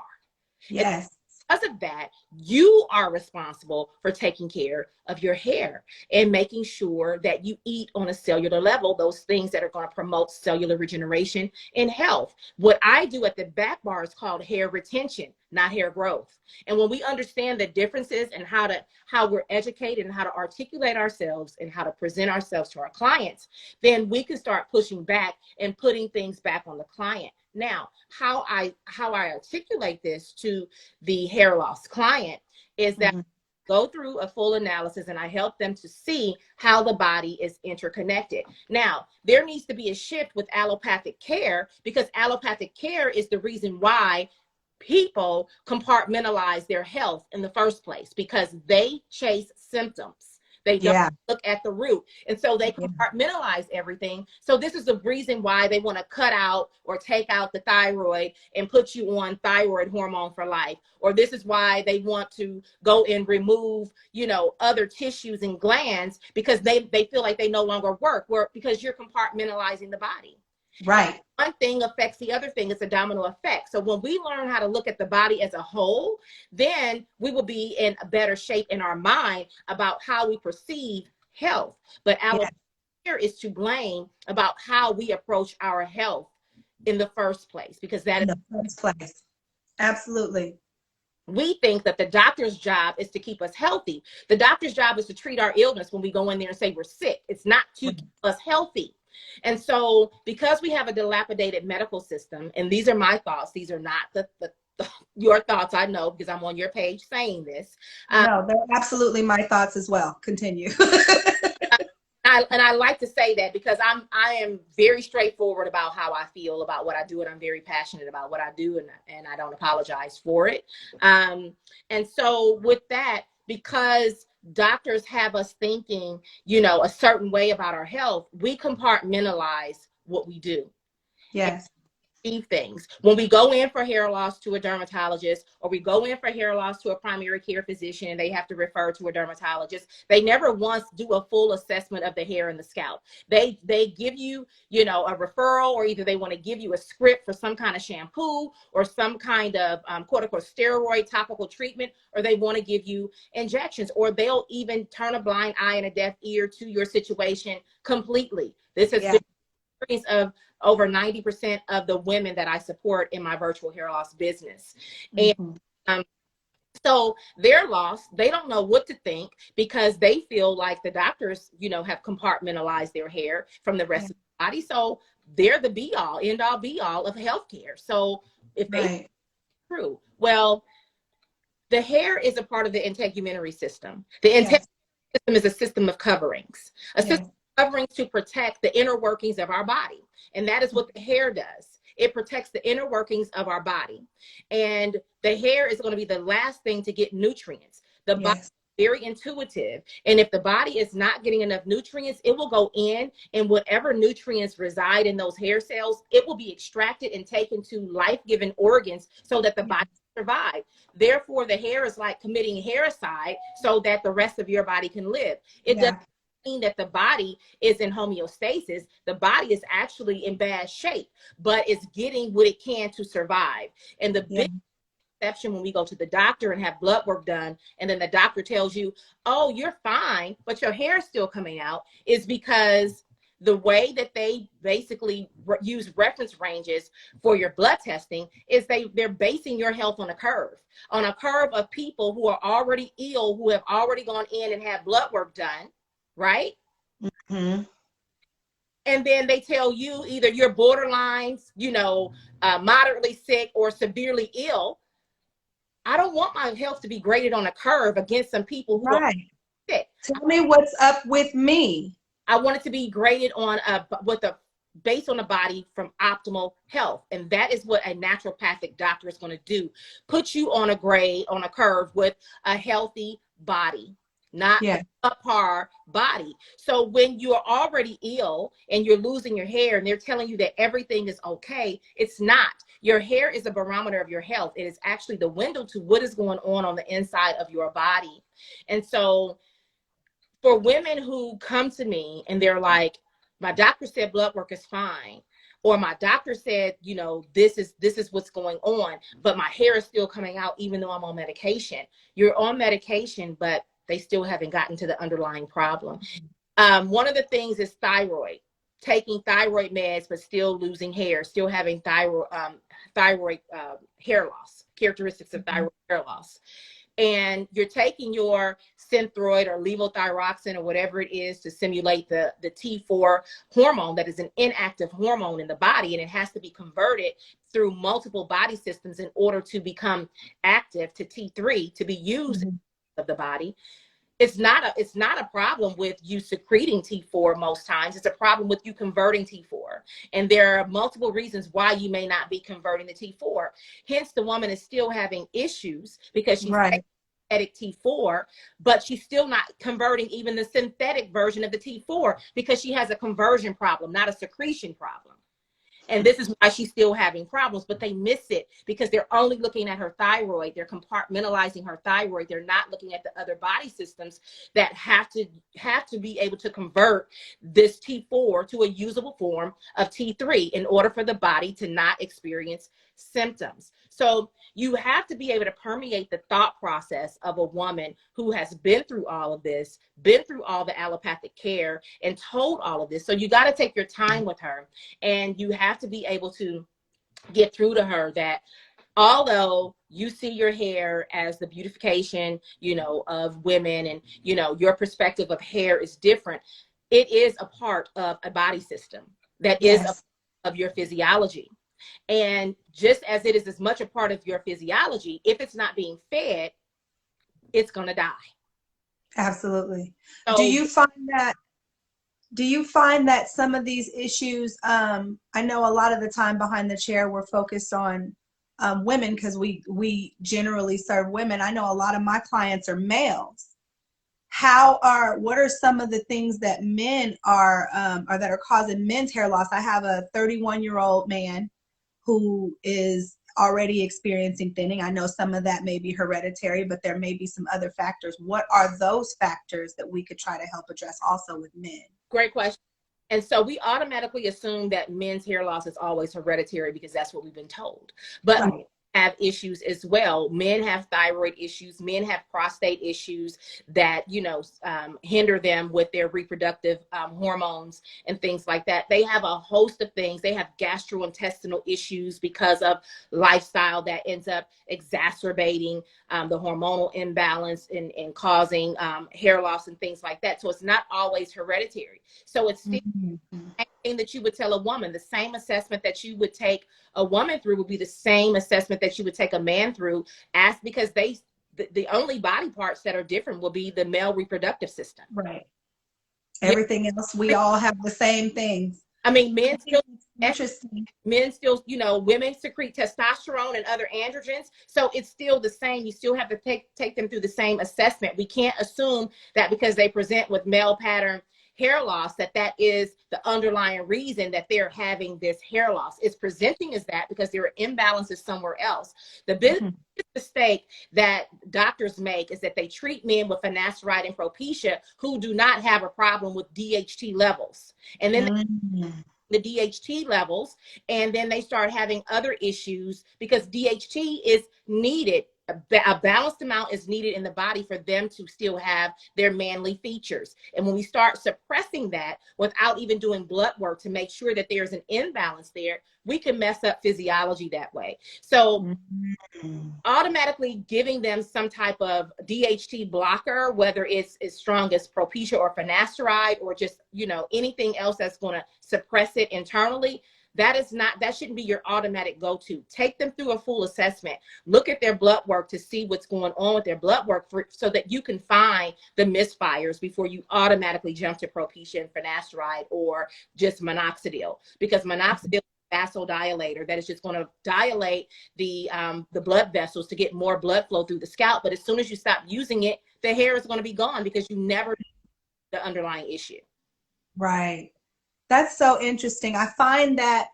Yes. Because of that, you are responsible for taking care of your hair and making sure that you eat on a cellular level those things that are going to promote cellular regeneration and health. What I do at the back bar is called hair retention, not hair growth. And when we understand the differences and how we're educated and how to articulate ourselves and how to present ourselves to our clients, then we can start pushing back and putting things back on the client. Now, how I articulate this to the hair loss client is that go through a full analysis, and I help them to see how the body is interconnected. Now, there needs to be a shift with allopathic care, because allopathic care is the reason why people compartmentalize their health in the first place because they chase symptoms. They don't look at the root. And so they compartmentalize everything. So this is the reason why they want to cut out or take out the thyroid and put you on thyroid hormone for life. Or this is why they want to go and remove, you know, other tissues and glands because they feel like they no longer work, because you're compartmentalizing the body. Right. One thing affects the other thing. It's a domino effect. So when we learn how to look at the body as a whole, then we will be in a better shape in our mind about how we perceive health. But our fear is to blame about how we approach our health in the first place, because that is the first place. Absolutely. We think that the doctor's job is to keep us healthy. The doctor's job is to treat our illness when we go in there and say we're sick. It's not to keep us healthy. And so because we have a dilapidated medical system, and these are my thoughts, these are not your thoughts, I know, because I'm on your page saying this. No, they're absolutely my thoughts as well. Continue. And I like to say that because I am very straightforward about how I feel about what I do, and I'm very passionate about what I do, and I don't apologize for it. And so with that, because doctors have us thinking, you know, a certain way about our health, we compartmentalize what we do. Yes. Things. When we go in for hair loss to a dermatologist, or we go in for hair loss to a primary care physician and they have to refer to a dermatologist, they never once do a full assessment of the hair and the scalp. They give you, you know, a referral, or either they want to give you a script for some kind of shampoo or some kind of corticosteroid topical treatment, or they want to give you injections, or they'll even turn a blind eye and a deaf ear to your situation completely. This has been the experience of over 90% of the women that I support in my virtual hair loss business. And so they're lost. They don't know what to think because they feel like the doctors, you know, have compartmentalized their hair from the rest of the body. So they're the be all, end all, be all of healthcare. So if they true, well, the hair is a part of the integumentary system. The integumentary system is a system of coverings, a system of coverings to protect the inner workings of our body. And that is what the hair does. It protects the inner workings of our body. And the hair is going to be the last thing to get nutrients. The body is very intuitive. And if the body is not getting enough nutrients, it will go in, and whatever nutrients reside in those hair cells, it will be extracted and taken to life-giving organs so that the body can survive. Therefore, the hair is like committing hairicide so that the rest of your body can live. It doesn't mean that the body is in homeostasis. The body is actually in bad shape, but it's getting what it can to survive. And the big exception when we go to the doctor and have blood work done, and then the doctor tells you, oh, you're fine, but your hair is still coming out, is because the way that they basically use reference ranges for your blood testing is they're basing your health on a curve of people who are already ill, who have already gone in and had blood work done. Right? And then they tell you either you're borderline, you know, moderately sick or severely ill. I don't want my health to be graded on a curve against some people who are sick. Tell me what's up with me. I want it to be graded on based on the body from optimal health. And that is what a naturopathic doctor is going to do. Put you on a grade, on a curve with a healthy body. Not a subpar body. So when you're already ill and you're losing your hair and they're telling you that everything is okay, it's not. Your hair is a barometer of your health. It is actually the window to what is going on the inside of your body. And so for women who come to me and they're like, my doctor said blood work is fine, or my doctor said, you know, this is what's going on, but my hair is still coming out even though I'm on medication. You're on medication, but they still haven't gotten to the underlying problem. One of the things is thyroid, taking thyroid meds, but still losing hair, still having thyroid hair loss, characteristics of thyroid hair loss. And you're taking your Synthroid or levothyroxine or whatever it is to simulate the T4 hormone that is an inactive hormone in the body, and it has to be converted through multiple body systems in order to become active to T3 to be used of the body. It's not a problem with you secreting T4 most times. It's a problem with you converting T4. T4. And there are multiple reasons why you may not be converting the T4. Hence, the woman is still having issues because she's Right. synthetic T4, but she's still not converting even the synthetic version of the T4 because she has a conversion problem, not a secretion problem. And this is why she's still having problems, but they miss it because they're only looking at her thyroid. They're compartmentalizing her thyroid. They're not looking at the other body systems that have to be able to convert this T4 to a usable form of T3 in order for the body to not experience symptoms. So you have to be able to permeate the thought process of a woman who has been through all of this, been through all the allopathic care, and told all of this. So you got to take your time with her, and you have to be able to get through to her that although you see your hair as the beautification, of women, and, your perspective of hair is different, it is a part of a body system that is a part of your physiology. And just as it is as much a part of your physiology, if it's not being fed, it's going to die. Absolutely. So, do you find that some of these issues, I know a lot of the time behind the chair we're focused on women because we generally serve women. I know a lot of my clients are males. What are some of the things that men are that are causing men's hair loss? I have a 31-year-old man who is already experiencing thinning. I know some of that may be hereditary, but there may be some other factors. What are those factors that we could try to help address also with men? Great question. And so we automatically assume that men's hair loss is always hereditary because that's what we've been told. But Right. have issues as well. Men have thyroid issues. Men have prostate issues that, hinder them with their reproductive hormones and things like that. They have a host of things. They have gastrointestinal issues because of lifestyle that ends up exacerbating the hormonal imbalance and causing hair loss and things like that. So it's not always hereditary. So it's still thing that you would tell a woman. The same assessment that you would take a woman through would be the same assessment that you would take a man through, because the only body parts that are different will be the male reproductive system. Right. Everything else, we all have the same things. I mean, men still, interesting. Women secrete testosterone and other androgens. So it's still the same. You still have to take them through the same assessment. We can't assume that because they present with male pattern hair loss, that is the underlying reason that they're having this hair loss. It's presenting as that because there are imbalances somewhere else. The biggest mistake that doctors make is that they treat men with finasteride and Propecia who do not have a problem with DHT levels. And then the DHT levels, and then they start having other issues because DHT is needed. A balanced amount is needed in the body for them to still have their manly features. And when we start suppressing that without even doing blood work to make sure that there's an imbalance there, we can mess up physiology that way. So automatically giving them some type of DHT blocker, whether it's as strong as Propecia or finasteride or just, anything else that's going to suppress it internally, that shouldn't be your automatic go-to. Take them through a full assessment. Look at their blood work to see what's going on with their blood work so that you can find the misfires before you automatically jump to Propecia and finasteride or just minoxidil, because minoxidil is a vasodilator that is just going to dilate the blood vessels to get more blood flow through the scalp. But as soon as you stop using it, the hair is going to be gone because you never the underlying issue. Right. That's so interesting. I find that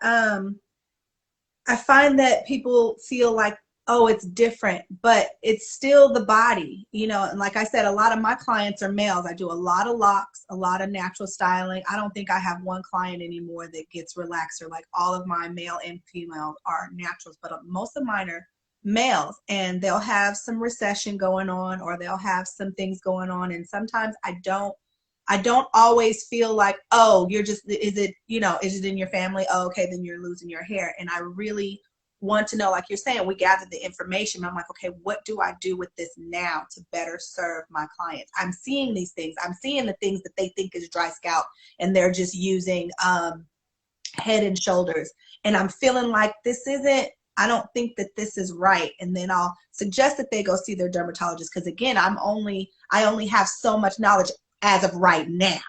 people feel like, oh, it's different, but it's still the body, and like I said, a lot of my clients are males. I do a lot of locks, a lot of natural styling. I don't think I have one client anymore that gets relaxer. Like all of my male and female are naturals, but most of mine are males, and they'll have some recession going on or they'll have some things going on. And sometimes I don't always feel like, oh, is it in your family? Oh, okay, then you're losing your hair. And I really want to know, like you're saying, we gathered the information. I'm like, okay, what do I do with this now to better serve my clients? I'm seeing these things. I'm seeing the things that they think is dry scalp and they're just using Head and Shoulders. And I'm feeling like I don't think that this is right. And then I'll suggest that they go see their dermatologist. Because again, I only have so much knowledge as of right now.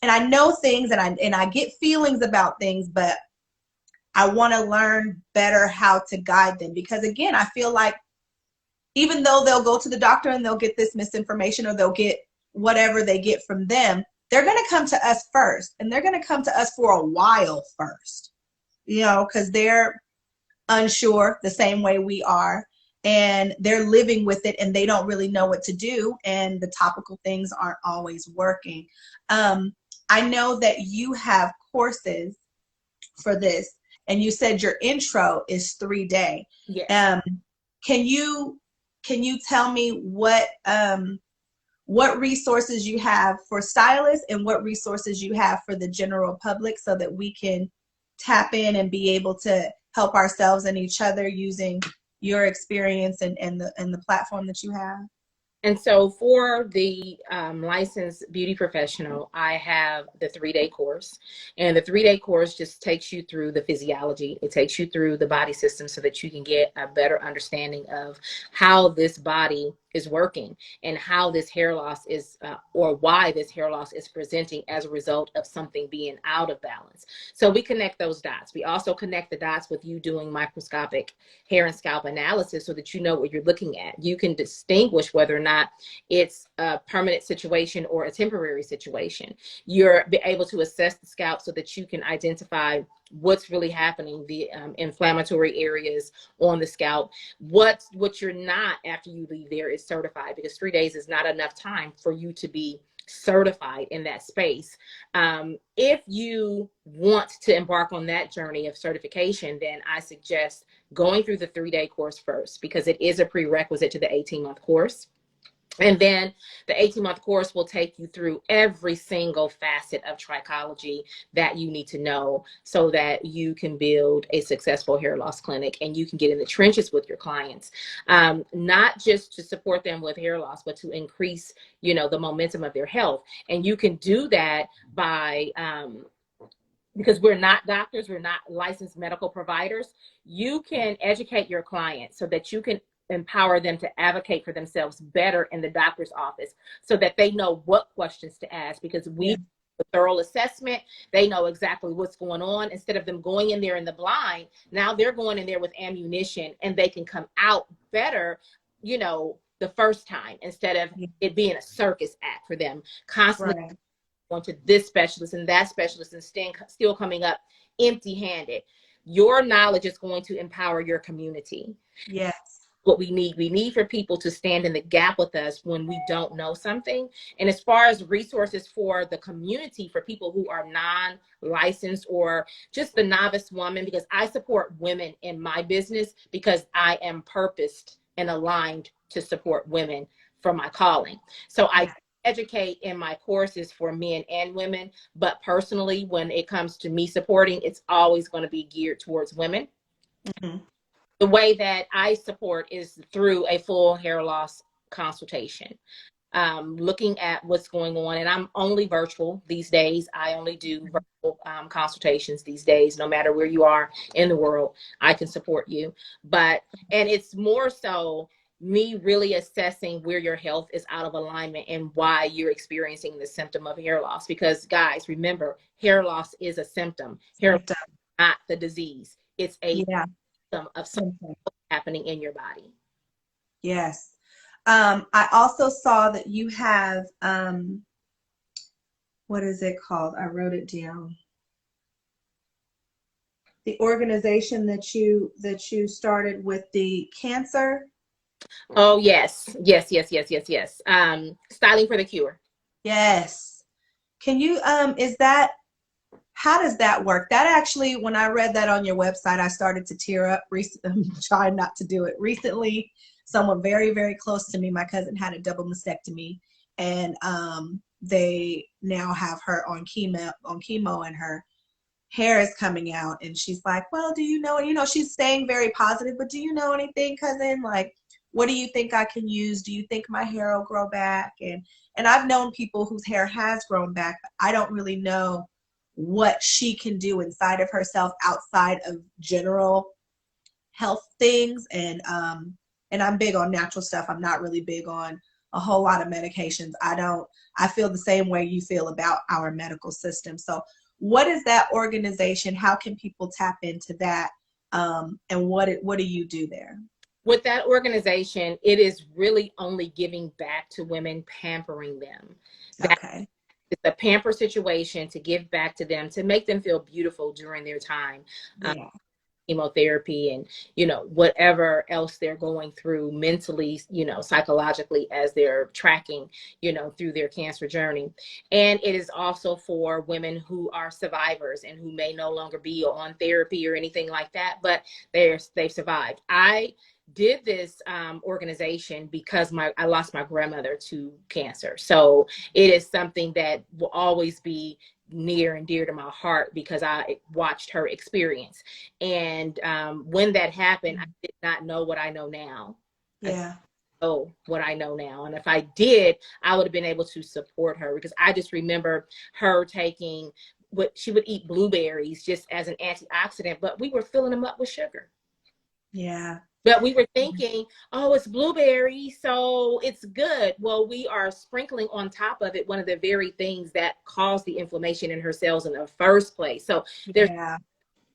and I know things, and I get feelings about things, but I want to learn better how to guide them, because again, I feel like even though they'll go to the doctor and they'll get this misinformation, or they'll get whatever they get from them, they're going to come to us first, and they're going to come to us for a while first, you know, because they're unsure the same way we are, and they're living with it, and they don't really know what to do, and the topical things aren't always working. I know that you have courses for this, and you said your intro is 3-day. Yes. Can you tell me what resources you have for stylists and what resources you have for the general public, so that we can tap in and be able to help ourselves and each other using your experience and the platform that you have? And so for the licensed beauty professional, I have the 3-day course. And the 3-day course just takes you through the physiology. It takes you through the body system so that you can get a better understanding of how this body is working, and how this hair loss is, or why this hair loss is presenting as a result of something being out of balance. So we connect those dots. We also connect the dots with you doing microscopic hair and scalp analysis, so that you know what you're looking at. You can distinguish whether or not it's a permanent situation or a temporary situation. You're able to assess the scalp so that you can identify what's really happening, the inflammatory areas on the scalp. What you're not after you leave there is certified, because 3 days is not enough time for you to be certified in that space. If you want to embark on that journey of certification, then I suggest going through the 3-day course first, because it is a prerequisite to the 18-month course. And then the 18-month course will take you through every single facet of trichology that you need to know, so that you can build a successful hair loss clinic, and you can get in the trenches with your clients, not just to support them with hair loss, but to increase, you know, the momentum of their health. And you can do that by because we're not doctors, we're not licensed medical providers. You can educate your clients so that you can empower them to advocate for themselves better in the doctor's office, so that they know what questions to ask, because we do a thorough assessment. They know exactly what's going on. Instead of them going in there in the blind, now they're going in there with ammunition, and they can come out better, you know, the first time, instead of it being a circus act for them, constantly going to this specialist and that specialist, and still coming up empty-handed. Your knowledge is going to empower your community. Yes. What we need for people to stand in the gap with us when we don't know something. And as far as resources for the community, for people who are non-licensed or just the novice woman, because I support women in my business, because I am purposed and aligned to support women for my calling. So I educate in my courses for men and women, but personally, when it comes to me supporting, it's always going to be geared towards women. Mm-hmm. The way that I support is through a full hair loss consultation, looking at what's going on. And I'm only virtual these days. I only do virtual consultations these days. No matter where you are in the world, I can support you. And it's more so me really assessing where your health is out of alignment and why you're experiencing the symptom of hair loss. Because guys, remember, hair loss is a symptom. Hair loss is not the disease. It's a of something happening in your body. Yes. I also saw that you have, what is it called? I wrote it down. The organization that you started with the cancer. Oh, yes. Styling for the Cure. Yes. Can you, how does that work? That actually, when I read that on your website, I started to tear up. I'm trying not to do it. Recently, someone very, very close to me, my cousin, had a double mastectomy, and they now have her on chemo, and her hair is coming out, and she's like, well, do you know, she's staying very positive, but do you know anything, cousin? Like, what do you think I can use? Do you think my hair will grow back? And I've known people whose hair has grown back, but I don't really know what she can do inside of herself outside of general health things. And I'm big on natural stuff. I'm not really big on a whole lot of medications. I feel the same way you feel about our medical system. So what is that organization? How can people tap into that? And what do you do there? With that organization, it is really only giving back to women, pampering them. Okay. It's a pamper situation to give back to them, to make them feel beautiful during their time. Yeah. Chemotherapy and, whatever else they're going through mentally, psychologically, as they're tracking, through their cancer journey. And it is also for women who are survivors and who may no longer be on therapy or anything like that, but they've survived. I did this organization because I lost my grandmother to cancer. So it is something that will always be near and dear to my heart because I watched her experience. And when that happened, I did not know what I know now. Yeah. What I know now. And if I did, I would have been able to support her, because I just remember her taking she would eat blueberries just as an antioxidant, but we were filling them up with sugar. Yeah. But we were thinking, oh, it's blueberry, so it's good. Well, we are sprinkling on top of it one of the very things that caused the inflammation in her cells in the first place. So there's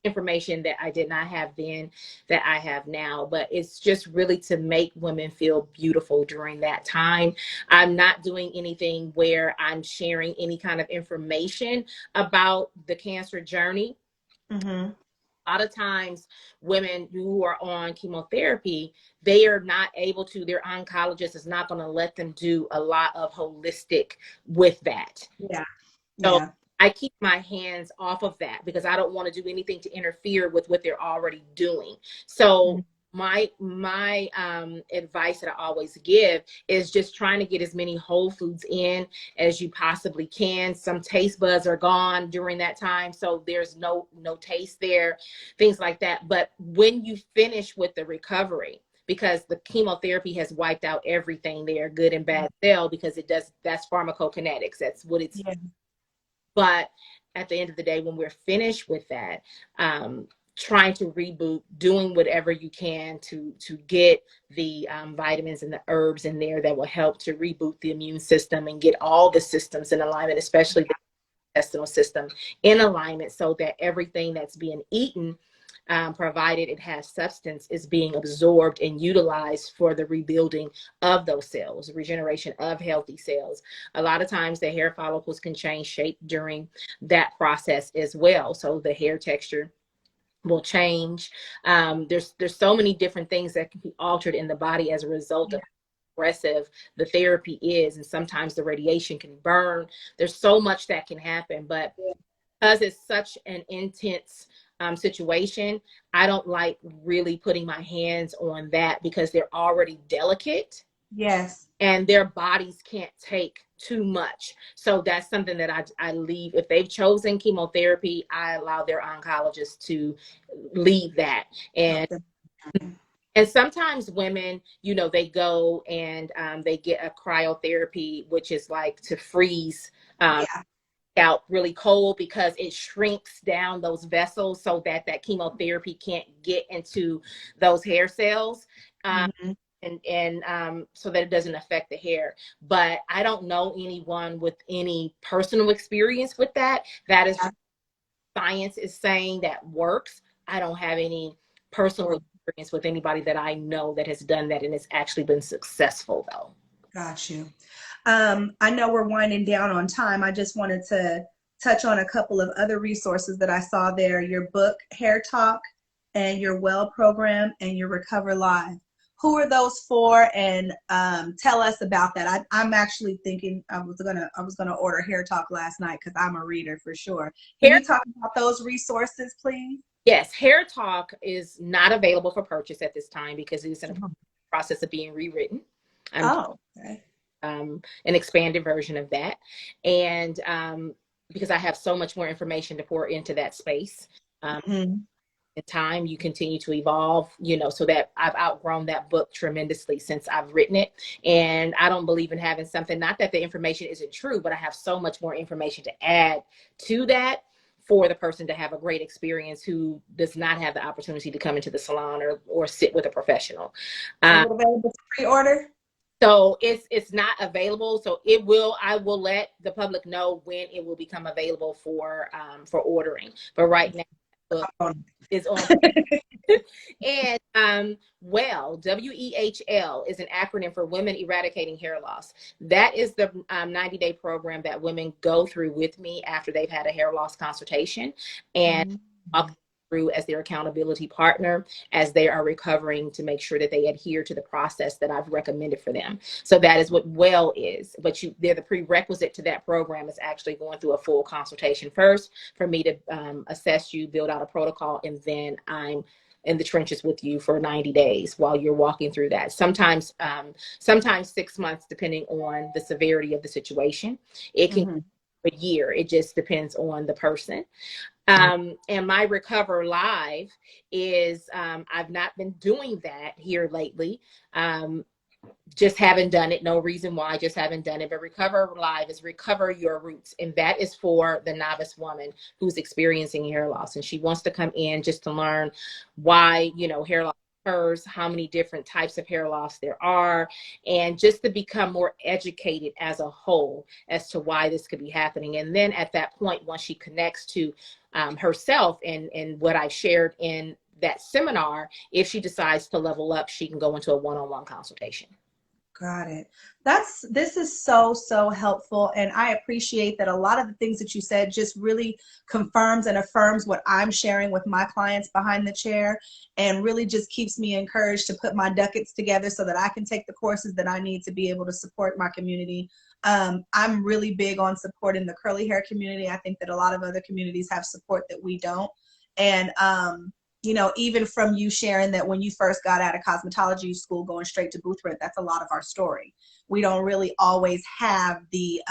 information that I did not have then that I have now, but it's just really to make women feel beautiful during that time. I'm not doing anything where I'm sharing any kind of information about the cancer journey. Mm-hmm. A lot of times women who are on chemotherapy, they are not able to, their oncologist is not going to let them do a lot of holistic with that. Yeah. So I keep my hands off of that because I don't want to do anything to interfere with what they're already doing. So my advice that I always give is just trying to get as many whole foods in as you possibly can. Some taste buds are gone during that time, so there's no taste there, things like that. But when you finish with the recovery, because the chemotherapy has wiped out everything there, good and bad cell, because that's pharmacokinetics. That's what it's. Yeah. But at the end of the day, when we're finished with that, trying to reboot, doing whatever you can to get the vitamins and the herbs in there that will help to reboot the immune system and get all the systems in alignment, especially the intestinal system in alignment, so that everything that's being eaten, provided it has substance, is being absorbed and utilized for the rebuilding of those cells, regeneration of healthy cells. A lot of times the hair follicles can change shape during that process as well. So the hair texture will change. There's so many different things that can be altered in the body as a result of how aggressive the therapy is. And sometimes the radiation can burn. There's so much that can happen, but because it's such an intense situation, I don't like really putting my hands on that because they're already delicate. Yes. And their bodies can't take too much. So that's something that I leave. If they've chosen chemotherapy, I allow their oncologist to leave that. And sometimes women, they go and they get a cryotherapy, which is like to freeze out really cold, because it shrinks down those vessels so that chemotherapy can't get into those hair cells. And so that it doesn't affect the hair. But I don't know anyone with any personal experience with that. That is science is saying that works. I don't have any personal experience with anybody that I know that has done that and it's actually been successful, though. Got you. I know we're winding down on time. I just wanted to touch on a couple of other resources that I saw there. Your book, Hair Talk, and your Well program, and your Recover Live. Who are those for? And tell us about that. I'm actually thinking I was gonna order Hair Talk last night because I'm a reader for sure. Can you talk about those resources, please? Yes, Hair Talk is not available for purchase at this time because it's in the process of being rewritten. Okay. An expanded version of that, and because I have so much more information to pour into that space. In time, you continue to evolve, so that I've outgrown that book tremendously since I've written it. And I don't believe in having something, not that the information isn't true, but I have so much more information to add to that for the person to have a great experience who does not have the opportunity to come into the salon or sit with a professional. Available to pre-order? So it's not available. So I will let the public know when it will become available for ordering. But right now the book is on. And WEHL is an acronym for Women Eradicating Hair Loss. That is the 90-day program that women go through with me after they've had a hair loss consultation, and walk through as their accountability partner as they are recovering, to make sure that they adhere to the process that I've recommended for them. So that is what WELL is. But they're the prerequisite to that program is actually going through a full consultation first for me to assess you, build out a protocol, and then I'm in the trenches with you for 90 days while you're walking through that. Sometimes 6 months, depending on the severity of the situation. It can be a year. It just depends on the person. And my Recover Live is, I've not been doing that here lately. Just haven't done it. No reason why, just haven't done it. But Recover Live is Recover Your Roots. And that is for the novice woman who's experiencing hair loss. And she wants to come in just to learn why, hair loss occurs, how many different types of hair loss there are, and just to become more educated as a whole as to why this could be happening. And then at that point, once she connects to herself and what I shared in that seminar, if she decides to level up, she can go into a one-on-one consultation. Got it. This is so helpful. And I appreciate that a lot of the things that you said just really confirms and affirms what I'm sharing with my clients behind the chair, and really just keeps me encouraged to put my ducats together so that I can take the courses that I need to be able to support my community. I'm really big on supporting the curly hair community. I think that a lot of other communities have support that we don't. And, even from you sharing that when you first got out of cosmetology school, going straight to booth rent, that's a lot of our story. We don't really always have the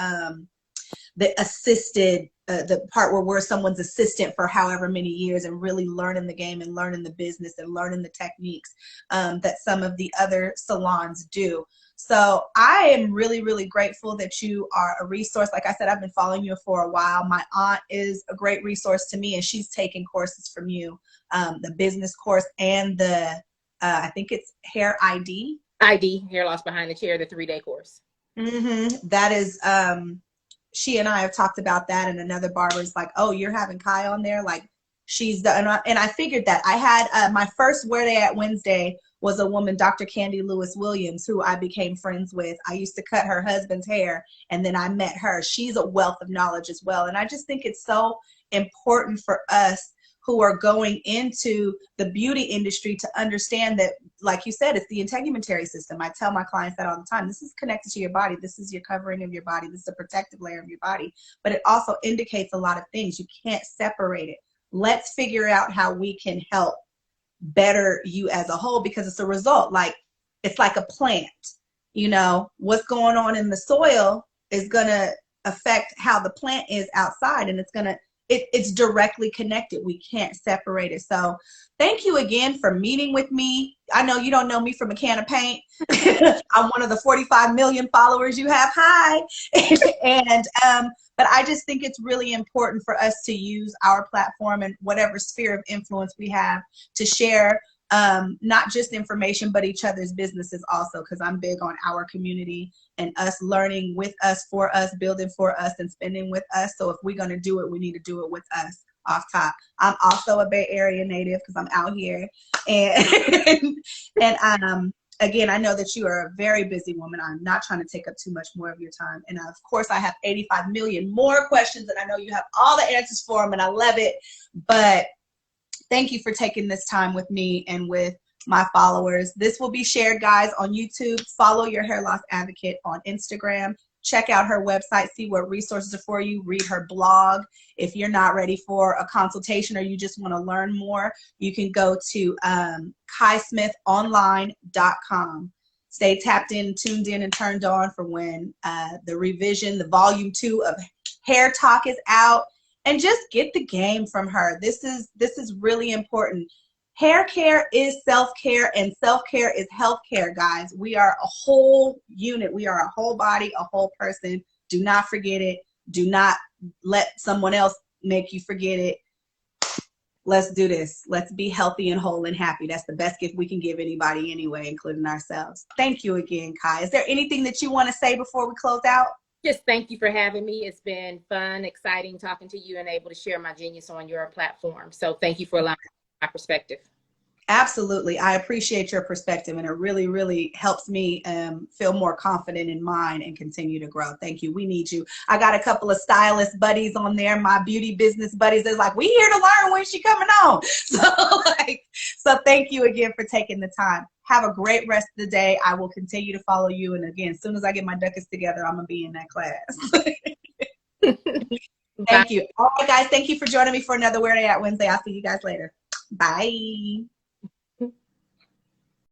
assisted, the part where we're someone's assistant for however many years and really learning the game and learning the business and learning the techniques that some of the other salons do. So I am really grateful that you are a resource. Like I said, I've been following you for a while. My aunt is a great resource to me, and she's taken courses from you, the business course and the, I think it's Hair ID. Hair Loss Behind the Chair, the 3-day course. That is, she and I have talked about that, and another barber is like, oh, you're having Kai on there? Like, she's the, and I figured that. I had my first Where They At Wednesday was a woman, Dr. Candy Lewis Williams, who I became friends with. I used to cut her husband's hair, and then I met her. She's a wealth of knowledge as well. And I just think it's so important for us who are going into the beauty industry to understand that, like you said, it's the integumentary system. I tell my clients that all the time. This is connected to your body. This is your covering of your body. This is a protective layer of your body. But it also indicates a lot of things. You can't separate it. Let's figure out how we can help better you as a whole, because it's a result. Like, it's like a plant. What's going on in the soil is going to affect how the plant is outside, and it's directly connected. We can't separate it. So thank you again for meeting with me. I know you don't know me from a can of paint. I'm one of the 45 million followers you have. Hi. And but I just think it's really important for us to use our platform and whatever sphere of influence we have to share not just information, but each other's businesses also, because I'm big on our community and us learning with us, for us, building for us, and spending with us. So if we're going to do it, we need to do it with us off top. I'm also a Bay Area native because I'm out here. And again, I know that you are a very busy woman. I'm not trying to take up too much more of your time. And of course, I have 85 million more questions, and I know you have all the answers for them, and I love it. But thank you for taking this time with me and with my followers. This will be shared, guys, on YouTube. Follow Your Hair Loss Advocate on Instagram. Check out her website, see what resources are for you. Read her blog. If you're not ready for a consultation or you just want to learn more, you can go to KaiSmithOnline.com. Stay tapped in, tuned in, and turned on for when the revision, the volume 2 of Hair Talk is out. And just get the game from her. This is really important. Hair care is self-care, and self-care is health-care, guys. We are a whole unit. We are a whole body, a whole person. Do not forget it. Do not let someone else make you forget it. Let's do this. Let's be healthy and whole and happy. That's the best gift we can give anybody anyway, including ourselves. Thank you again, Kai. Is there anything that you want to say before we close out? Just thank you for having me. It's been fun, exciting talking to you and able to share my genius on your platform. So thank you for allowing my perspective. Absolutely. I appreciate your perspective, and it really, really helps me feel more confident in mine and continue to grow. Thank you. We need you. I got a couple of stylist buddies on there, my beauty business buddies. They're like, we here to learn, when she coming on. So thank you again for taking the time. Have a great rest of the day. I will continue to follow you. And again, as soon as I get my ducats together, I'm going to be in that class. Thank you. All right, guys. Thank you for joining me for another Where They At Wednesday. I'll see you guys later. Bye.